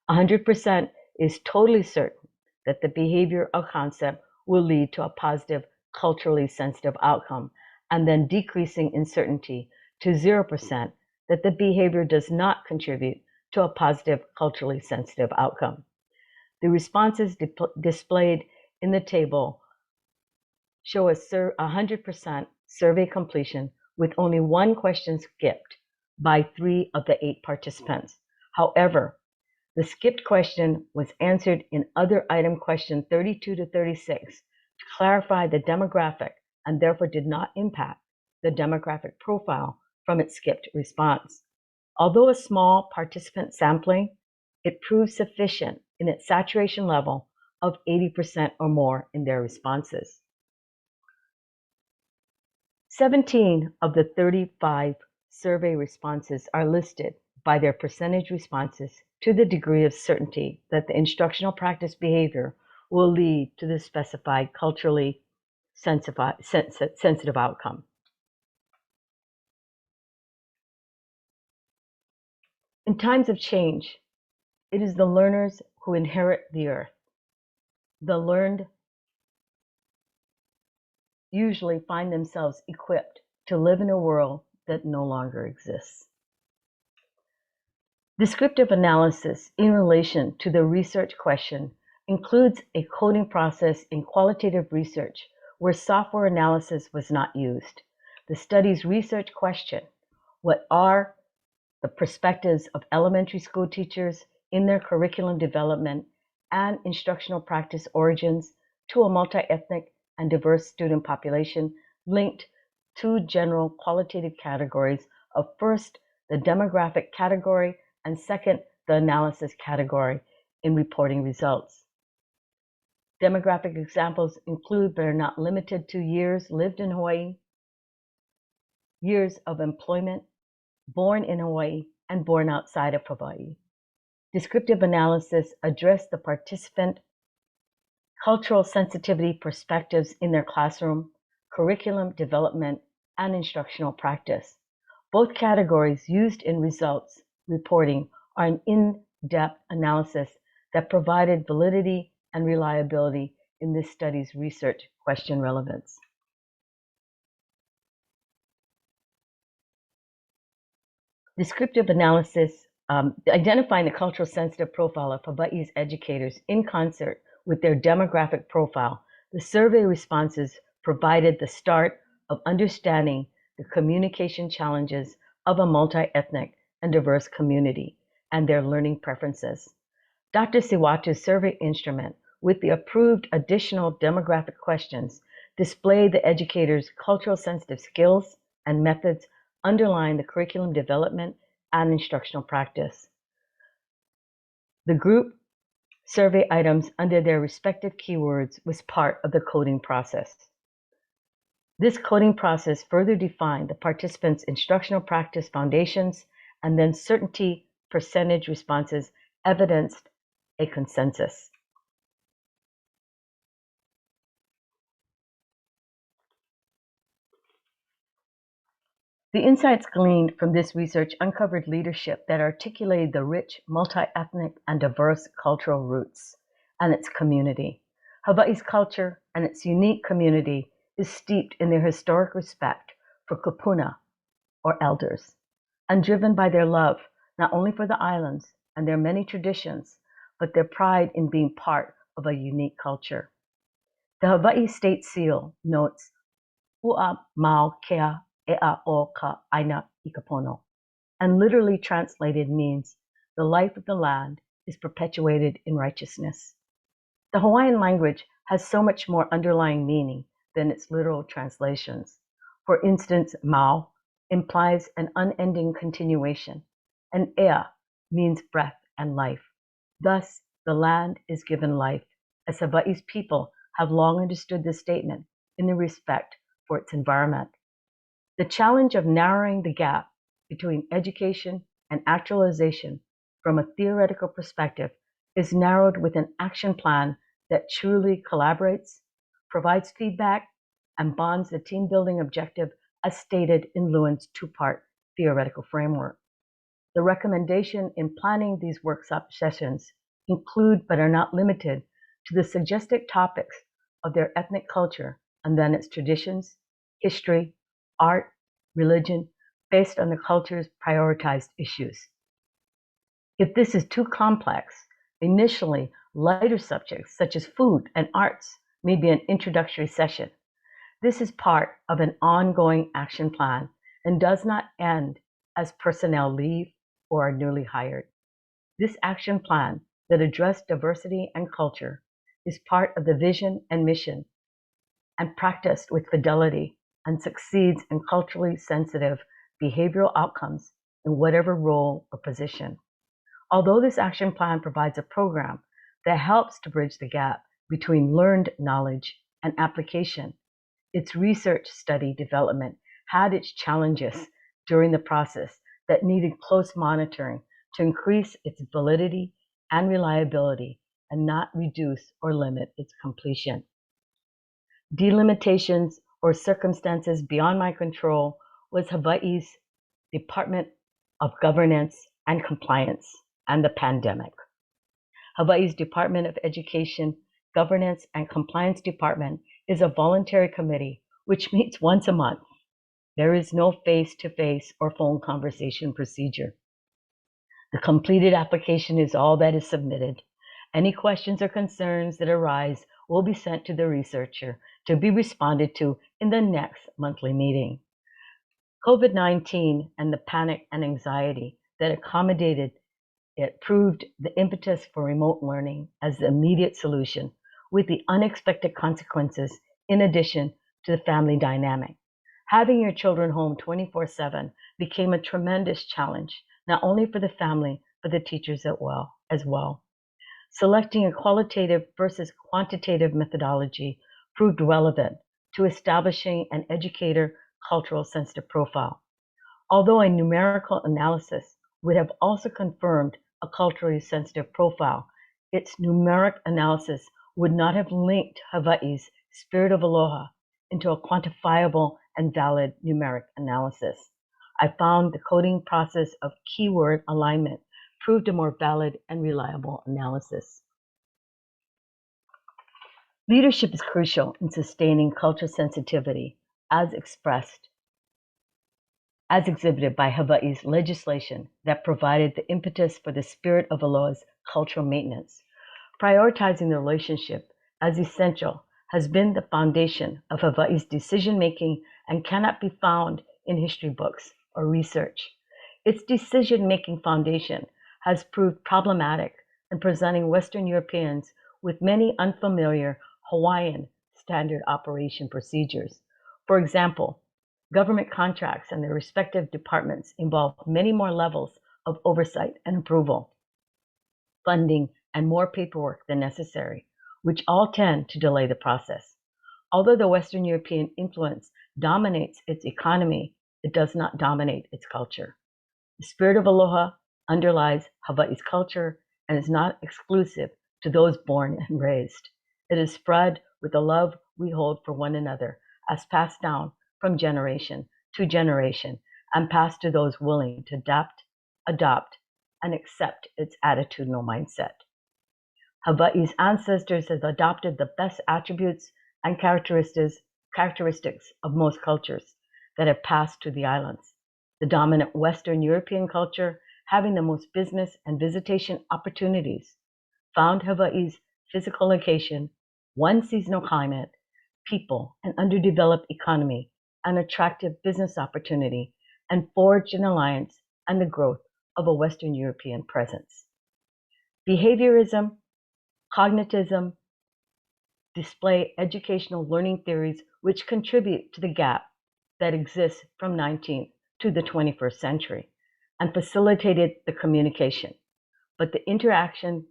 100% is totally certain that the behavior or concept will lead to a positive culturally sensitive outcome, and then decreasing in certainty to 0% that the behavior does not contribute to a positive culturally sensitive outcome. The responses displayed in the table show a 100% survey completion with only one question skipped by 3 of the 8 participants. However, the skipped question was answered in other item question 32 to 36 to clarify the demographic, and therefore did not impact the demographic profile from its skipped response. Although a small participant sampling, it proved sufficient in its saturation level of 80% or more in their responses. 17 of the 35 survey responses are listed by their percentage responses to the degree of certainty that the instructional practice behavior will lead to the specified culturally sensitive outcome. In times of change, it is the learners who inherit the earth. The learned usually find themselves equipped to live in a world that no longer exists. Descriptive analysis in relation to the research question includes a coding process in qualitative research where software analysis was not used. the study's research question: what are the perspectives of elementary school teachers in their curriculum development and instructional practice origins to a multi-ethnic and diverse student population linked to general qualitative categories of first, the demographic category, and second, the analysis category in reporting results. Demographic examples include, but are not limited to, years lived in Hawaii, years of employment, born in Hawaii, and born outside of Hawaii. Descriptive analysis addressed the participant cultural sensitivity perspectives in their classroom, curriculum development, and instructional practice. Both categories used in results reporting are an in-depth analysis that provided validity and reliability in this study's research question relevance. Descriptive analysis, identifying the cultural sensitive profile of Hawaii's educators in concert with their demographic profile. The survey responses provided the start of understanding the communication challenges of a multi-ethnic and diverse community and their learning preferences. Dr. Siwatu's survey instrument, with the approved additional demographic questions, displayed the educators' cultural sensitive skills and methods underlying the curriculum development and instructional practice. The group survey items under their respective keywords was part of the coding process. This coding process further defined the participants' instructional practice foundations, and then certainty percentage responses evidenced a consensus. The insights gleaned from this research uncovered leadership that articulated the rich, multi-ethnic, and diverse cultural roots and its community. Hawaii's culture and its unique community is steeped in their historic respect for kupuna, or elders, and driven by their love not only for the islands and their many traditions, but their pride in being part of a unique culture. The Hawaii State Seal notes, "Ua mau kea ea o ka aina i ka pono," and literally translated means, "the life of the land is perpetuated in righteousness." The Hawaiian language has so much more underlying meaning than its literal translations. For instance, mau implies an unending continuation, and ea means breath and life. Thus, the land is given life, as Hawaii's people have long understood this statement in the respect for its environment. The challenge of narrowing the gap between education and actualization from a theoretical perspective is narrowed with an action plan that truly collaborates, provides feedback, and bonds the team-building objective as stated in Lewin's two-part theoretical framework. The recommendation in planning these workshop sessions include, but are not limited to, the suggested topics of their ethnic culture and then its traditions, history, art, religion, based on the culture's prioritized issues. If this is too complex, initially lighter subjects such as food and arts may be an introductory session. This is part of an ongoing action plan and does not end as personnel leave or are newly hired. This action plan that addressed diversity and culture is part of the vision and mission and practiced with fidelity and succeeds in culturally sensitive behavioral outcomes in whatever role or position. Although this action plan provides a program that helps to bridge the gap between learned knowledge and application, its research study development had its challenges during the process that needed close monitoring to increase its validity and reliability and not reduce or limit its completion. Delimitations or circumstances beyond my control was Hawaii's Department of Governance and Compliance and the pandemic. Hawaii's Department of Education Governance and Compliance Department is a voluntary committee which meets once a month. There is no face-to-face or phone conversation procedure. The completed application is all that is submitted. Any questions or concerns that arise will be sent to the researcher to be responded to in the next monthly meeting. COVID-19 and the panic and anxiety that accommodated it proved the impetus for remote learning as the immediate solution, with the unexpected consequences in addition to the family dynamic. Having your children home 24/7 became a tremendous challenge, not only for the family, but the teachers as well. Selecting a qualitative versus quantitative methodology proved relevant to establishing an educator cultural sensitive profile. Although a numerical analysis would have also confirmed a culturally sensitive profile, its numeric analysis would not have linked Hawaii's spirit of aloha into a quantifiable and valid numeric analysis. I found the coding process of keyword alignment proved a more valid and reliable analysis. Leadership is crucial in sustaining cultural sensitivity as exhibited by Hawaii's legislation that provided the impetus for the spirit of aloha's cultural maintenance. Prioritizing the relationship as essential has been the foundation of Hawaii's decision-making and cannot be found in history books or research. Its decision-making foundation has proved problematic in presenting Western Europeans with many unfamiliar Hawaiian standard operation procedures. For example, government contracts and their respective departments involve many more levels of oversight and approval, funding, and more paperwork than necessary, which all tend to delay the process. Although the Western European influence dominates its economy, it does not dominate its culture. The spirit of aloha underlies Hawaii's culture and is not exclusive to those born and raised. It is spread with the love we hold for one another as passed down from generation to generation and passed to those willing to adopt, and accept its attitudinal mindset. Hawaii's ancestors have adopted the best attributes and characteristics of most cultures that have passed to the islands. The dominant Western European culture, having the most business and visitation opportunities, found Hawaii's physical location, one seasonal climate, people, and underdeveloped economy an attractive business opportunity and forged an alliance and the growth of a Western European presence. Behaviorism, cognitivism display educational learning theories which contribute to the gap that exists from 19th to the 21st century and facilitated the communication. But the interaction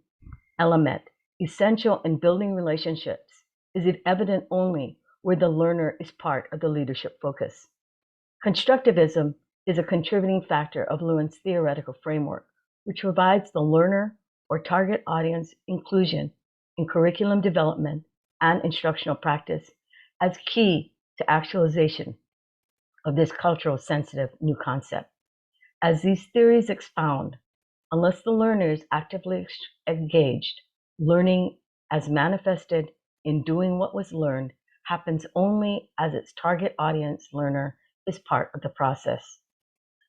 element, essential in building relationships, is evident only where the learner is part of the leadership focus. Constructivism is a contributing factor of Lewin's theoretical framework, which provides the learner or target audience inclusion in curriculum development and instructional practice as key to actualization of this cultural sensitive new concept. As these theories expound, unless the learner is actively engaged, learning as manifested in doing what was learned happens only as its target audience learner is part of the process.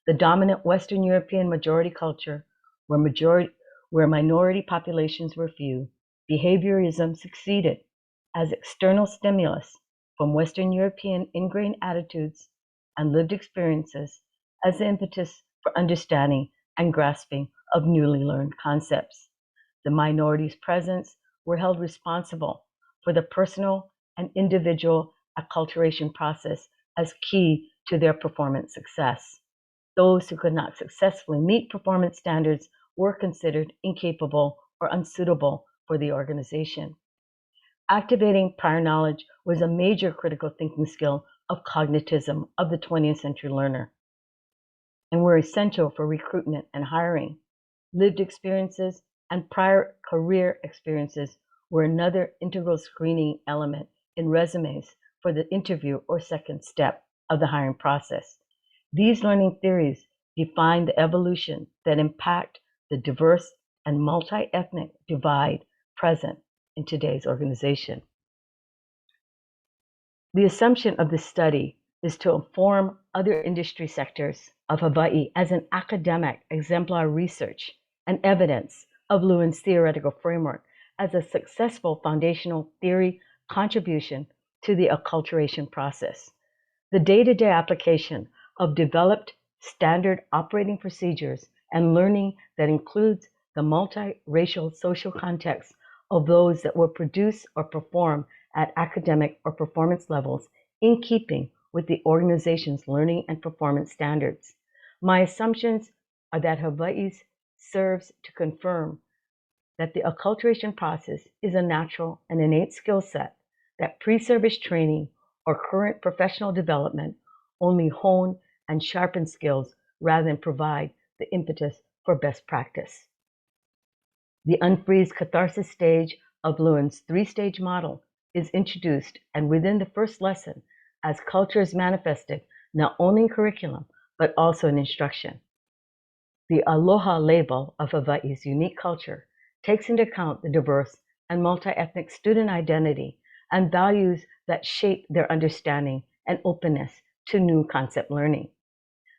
The dominant Western European majority culture, where minority populations were few, behaviorism succeeded as external stimulus from Western European ingrained attitudes and lived experiences as the impetus for understanding and grasping of newly learned concepts. The minorities' presence were held responsible for the personal and individual acculturation process as key to their performance success. Those who could not successfully meet performance standards were considered incapable or unsuitable for the organization. Activating prior knowledge was a major critical thinking skill of cognitism of the 20th century learner and were essential for recruitment and hiring. Lived experiences and prior career experiences were another integral screening element in resumes for the interview or second step of the hiring process. These learning theories define the evolution that impact the diverse and multi-ethnic divide present in today's organization. The assumption of this study is to inform other industry sectors of Hawaii as an academic exemplar research and evidence of Lewin's theoretical framework as a successful foundational theory contribution to the acculturation process. The day-to-day application of developed standard operating procedures and learning that includes the multiracial social context of those that will produce or perform at academic or performance levels in keeping with the organization's learning and performance standards. My assumptions are that Hawaii's serves to confirm that the acculturation process is a natural and innate skill set that pre-service training or current professional development only hone and sharpen skills rather than provide the impetus for best practice. The unfreeze catharsis stage of Lewin's three-stage model is introduced, and within the first lesson, as culture is manifested not only in curriculum, but also in instruction. The Aloha label of Hawaii's unique culture takes into account the diverse and multi-ethnic student identity and values that shape their understanding and openness to new concept learning.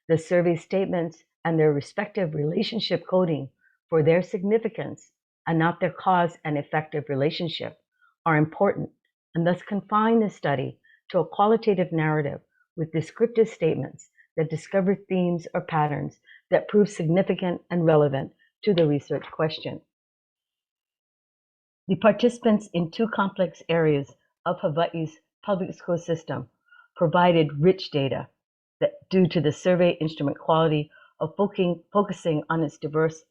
The survey statements and their respective relationship coding for their significance and not their cause and effective relationship are important, and thus confine the study to a qualitative narrative with descriptive statements that discover themes or patterns that prove significant and relevant to the research question. The participants in two complex areas of Hawaii's public school system provided rich data that, due to the survey instrument quality of focusing on its diverse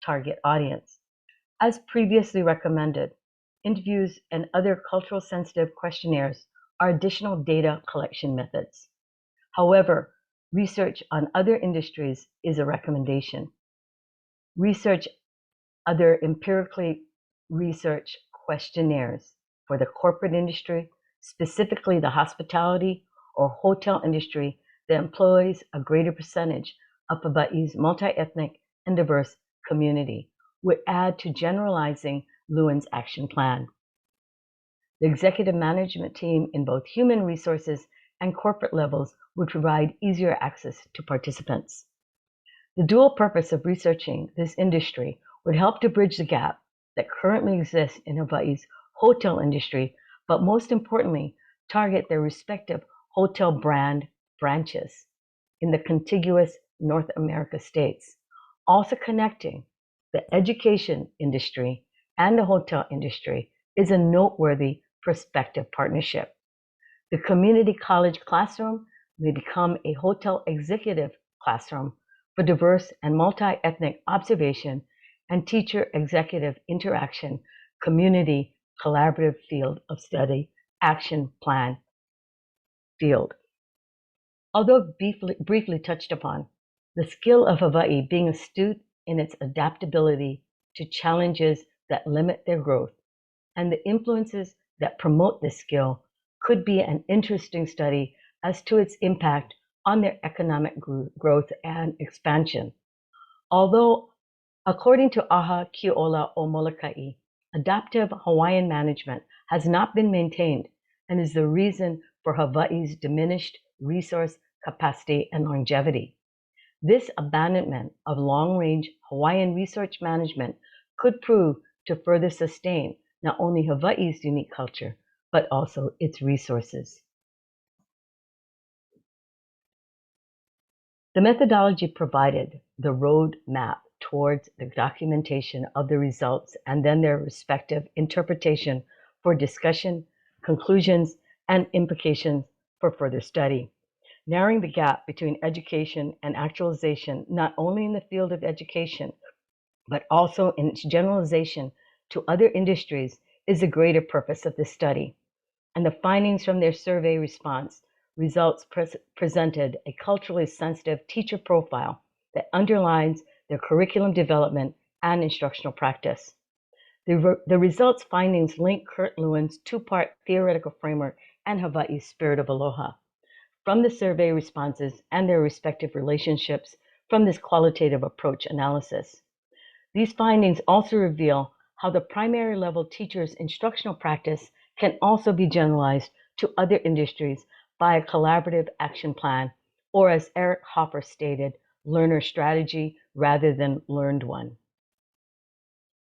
target audience. As previously recommended, interviews and other cultural sensitive questionnaires are additional data collection methods. However, research on other industries is a recommendation. Research other empirically research questionnaires for the corporate industry, specifically the hospitality or hotel industry that employs a greater percentage of Hawaii's multi-ethnic and diverse community, would add to generalizing Lewin's action plan. The executive management team in both human resources and corporate levels would provide easier access to participants. The dual purpose of researching this industry would help to bridge the gap that currently exists in Hawaii's hotel industry, but most importantly, target their respective hotel brand branches in the contiguous North America states, also connecting the education industry and the hotel industry is a noteworthy prospective partnership. The community college classroom may become a hotel executive classroom for diverse and multi-ethnic observation and teacher-executive interaction, community collaborative field of study, action plan field. Although briefly touched upon, the skill of Hawai'i being astute in its adaptability to challenges that limit their growth and the influences that promote this skill could be an interesting study as to its impact on their economic growth and expansion. Although, according to Aha Kiola o Molokai, adaptive Hawaiian management has not been maintained and is the reason for Hawaii's diminished resource capacity and longevity. This abandonment of long-range Hawaiian research management could prove to further sustain not only Hawaii's unique culture, but also its resources. The methodology provided the roadmap towards the documentation of the results and then their respective interpretation for discussion, conclusions, and implications for further study. Narrowing the gap between education and actualization, not only in the field of education, but also in its generalization to other industries, is the greater purpose of this study. And the findings from their survey response results presented a culturally sensitive teacher profile that underlines their curriculum development and instructional practice. The results findings link Kurt Lewin's two-part theoretical framework and Hawaii's spirit of Aloha. From the survey responses and their respective relationships from this qualitative approach analysis. These findings also reveal how the primary level teacher's instructional practice can also be generalized to other industries by a collaborative action plan, or as Eric Hoffer stated, learner strategy rather than learned one.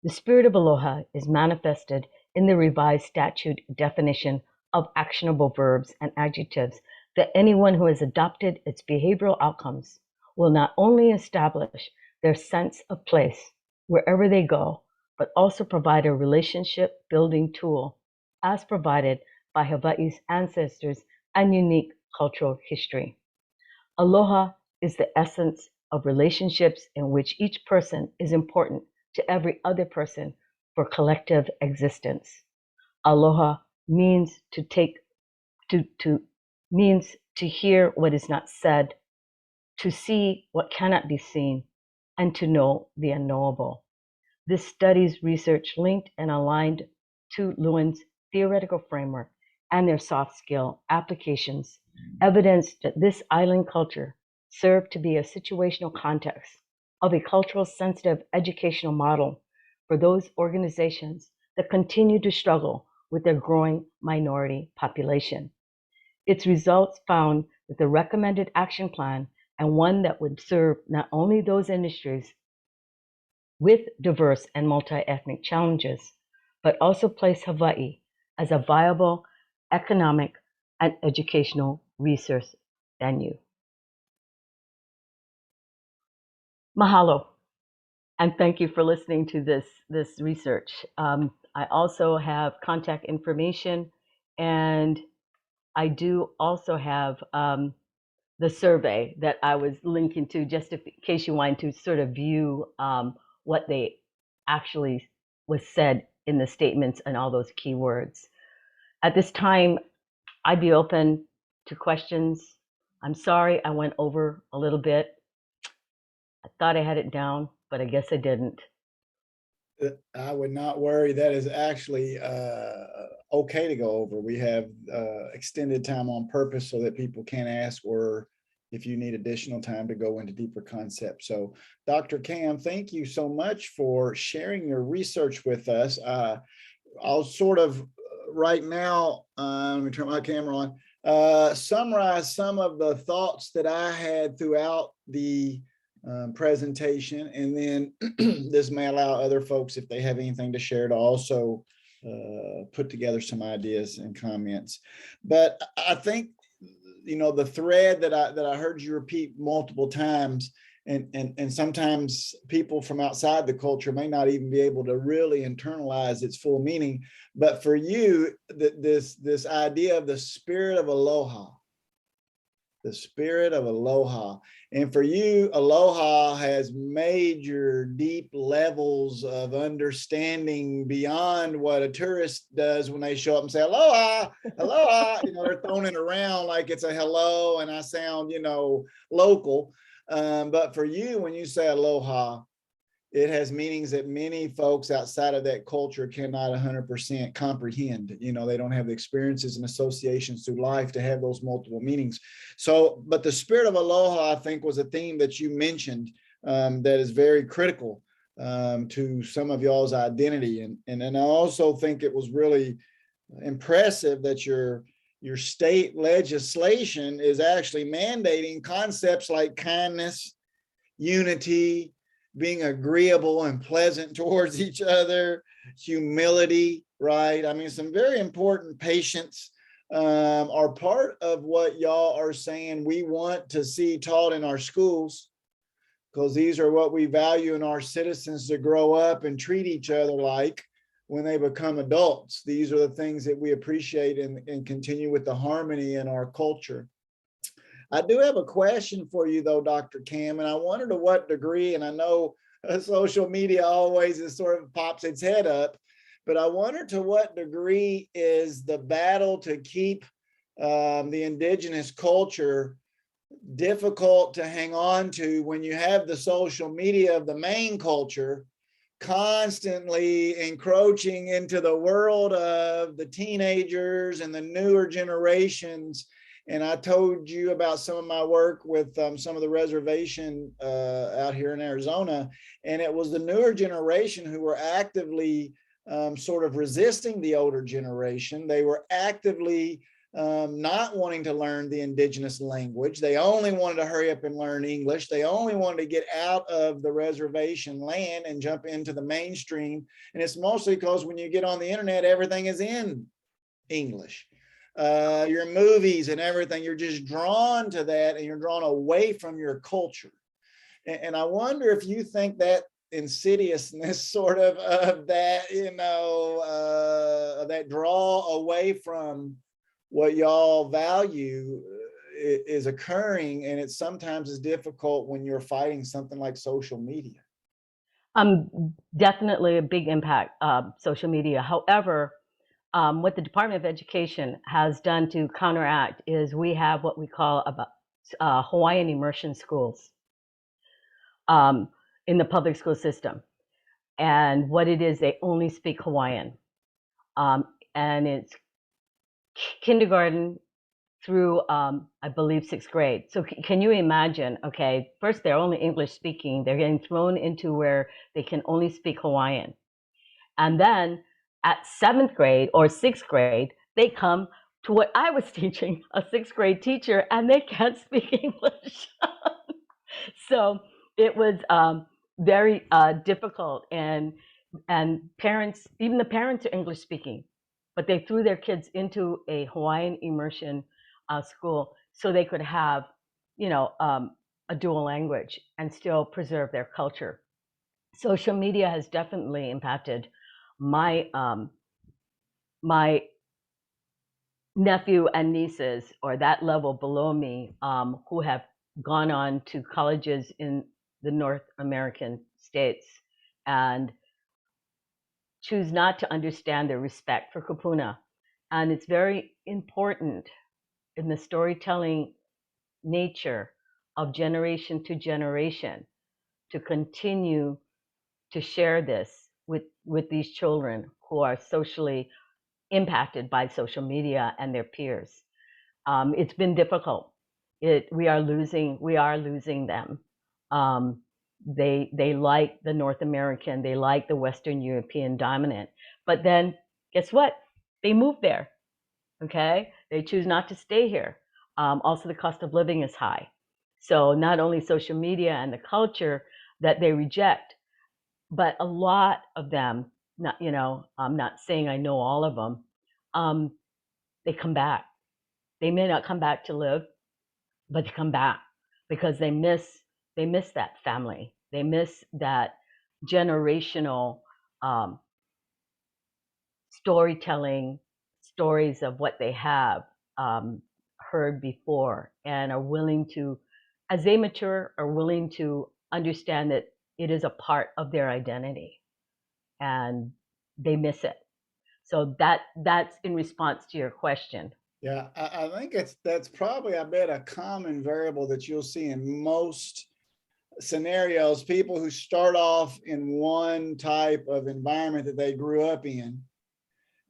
The spirit of Aloha is manifested in the revised statute definition of actionable verbs and adjectives that anyone who has adopted its behavioral outcomes will not only establish their sense of place wherever they go, but also provide a relationship building tool as provided by Hawaii's ancestors and unique cultural history. Aloha is the essence of relationships in which each person is important to every other person for collective existence. Aloha means means to hear what is not said, to see what cannot be seen, and to know the unknowable. This study's research linked and aligned to Lewin's theoretical framework and their soft skill applications evidenced that this island culture served to be a situational context of a cultural sensitive educational model for those organizations that continue to struggle with their growing minority population. Its results found that the recommended action plan, and one that would serve not only those industries with diverse and multi-ethnic challenges, but also place Hawaii as a viable economic and educational resource venue. Mahalo, and thank you for listening to this research. I also have contact information, and I do also have the survey that I was linking to, just in case you wanted to sort of view what they actually was said in the statements and all those keywords. At this time, I'd be open to questions. I'm sorry I went over a little bit. I thought I had it down, but I guess I didn't. I would not worry. That is actually okay to go over. We have extended time on purpose so that people can ask, or if you need additional time to go into deeper concepts. So Dr. Cam, thank you so much for sharing your research with us. I'll sort of right now, let me turn my camera on, summarize some of the thoughts that I had throughout the presentation, and then this may allow other folks, if they have anything to share, to also put together some ideas and comments. But I think, you know, the thread that I heard you repeat multiple times, and sometimes people from outside the culture may not even be able to really internalize its full meaning, but for you, this idea of the spirit of aloha. The spirit of aloha. And for you, aloha has major deep levels of understanding beyond what a tourist does when they show up and say, aloha, aloha. You know, they're throwing it around like it's a hello and I sound, you know, local. But for you, when you say aloha, it has meanings that many folks outside of that culture cannot 100% comprehend. You know, they don't have the experiences and associations through life to have those multiple meanings. So, but the spirit of aloha, I think, was a theme that you mentioned that is very critical to some of y'all's identity. And I also think it was really impressive that your state legislation is actually mandating concepts like kindness, unity, being agreeable and pleasant towards each other, humility, right? I mean, some very important patience are part of what y'all are saying we want to see taught in our schools, because these are what we value in our citizens to grow up and treat each other like when they become adults. These are the things that we appreciate and continue with the harmony in our culture. I do have a question for you though, Dr. Cam, and I wonder to what degree, and I know social media always is sort of pops its head up, but I wonder to what degree is the battle to keep the indigenous culture difficult to hang on to when you have the social media of the main culture constantly encroaching into the world of the teenagers and the newer generations. And I told you about some of my work with some of the reservation out here in Arizona, and it was the newer generation who were actively sort of resisting the older generation. They were actively not wanting to learn the indigenous language. They only wanted to hurry up and learn English. They only wanted to get out of the reservation land and jump into the mainstream. And it's mostly because when you get on the internet, everything is in English. your movies and everything, you're just drawn to that and you're drawn away from your culture. And I wonder if you think that insidiousness sort of that, that draw away from what y'all value is occurring, and it sometimes is difficult when you're fighting something like social media. Definitely a big impact, social media. However, what the Department of Education has done to counteract is we have what we call Hawaiian immersion schools in the public school system. And what it is, they only speak Hawaiian. And it's kindergarten through, I believe, 6th grade. So can you imagine, okay, first they're only English speaking. They're getting thrown into where they can only speak Hawaiian. And then at 7th grade or 6th grade, they come to what I was teaching, a 6th grade teacher, and they can't speak English. So it was very difficult, and parents, even the parents are English speaking, but they threw their kids into a Hawaiian immersion school so they could have, a dual language and still preserve their culture. Social media has definitely impacted my my nephew and nieces, or that level below me, who have gone on to colleges in the North American states and choose not to understand their respect for kupuna. And it's very important in the storytelling nature of generation to generation to continue to share this with these children who are socially impacted by social media and their peers. It's been difficult. We are losing them. They like the North American, they like the Western European dominant, but then guess what? They move there. Okay, they choose not to stay here. Also, the cost of living is high. So not only social media and the culture that they reject, but a lot of them, I'm not saying I know all of them, they come back. They may not come back to live, but they come back because they miss that family. They miss that generational storytelling, stories of what they have heard before, and are willing to, as they mature, are willing to understand that it is a part of their identity, and they miss it. So that's in response to your question. Yeah, I think that's probably, I bet, a common variable that you'll see in most scenarios. People who start off in one type of environment that they grew up in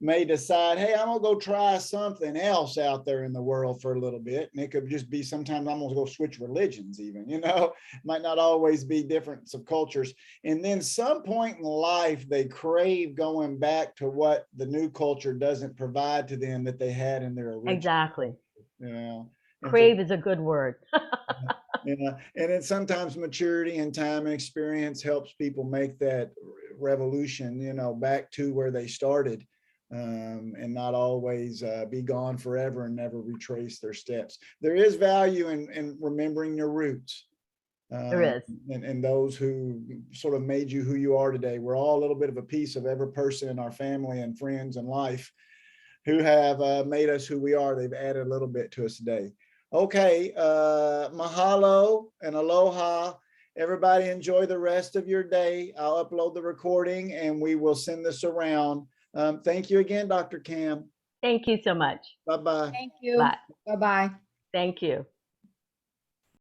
may decide, hey, I'm gonna go try something else out there in the world for a little bit. And it could just be, sometimes I'm gonna go switch religions even, might not always be difference of cultures. And then some point in life, they crave going back to what the new culture doesn't provide to them that they had in their original. Exactly. And crave is a good word. and then sometimes maturity and time and experience helps people make that revolution, back to where they started. And not always be gone forever and never retrace their steps. There is value in remembering your roots. There is. And those who sort of made you who you are today. We're all a little bit of a piece of every person in our family and friends and life who have made us who we are. They've added a little bit to us today. Okay, mahalo and aloha. Everybody enjoy the rest of your day. I'll upload the recording and we will send this around. Thank you again, Dr. Cam. Thank you so much. Bye-bye. Thank you. Bye. Bye-bye. Thank you.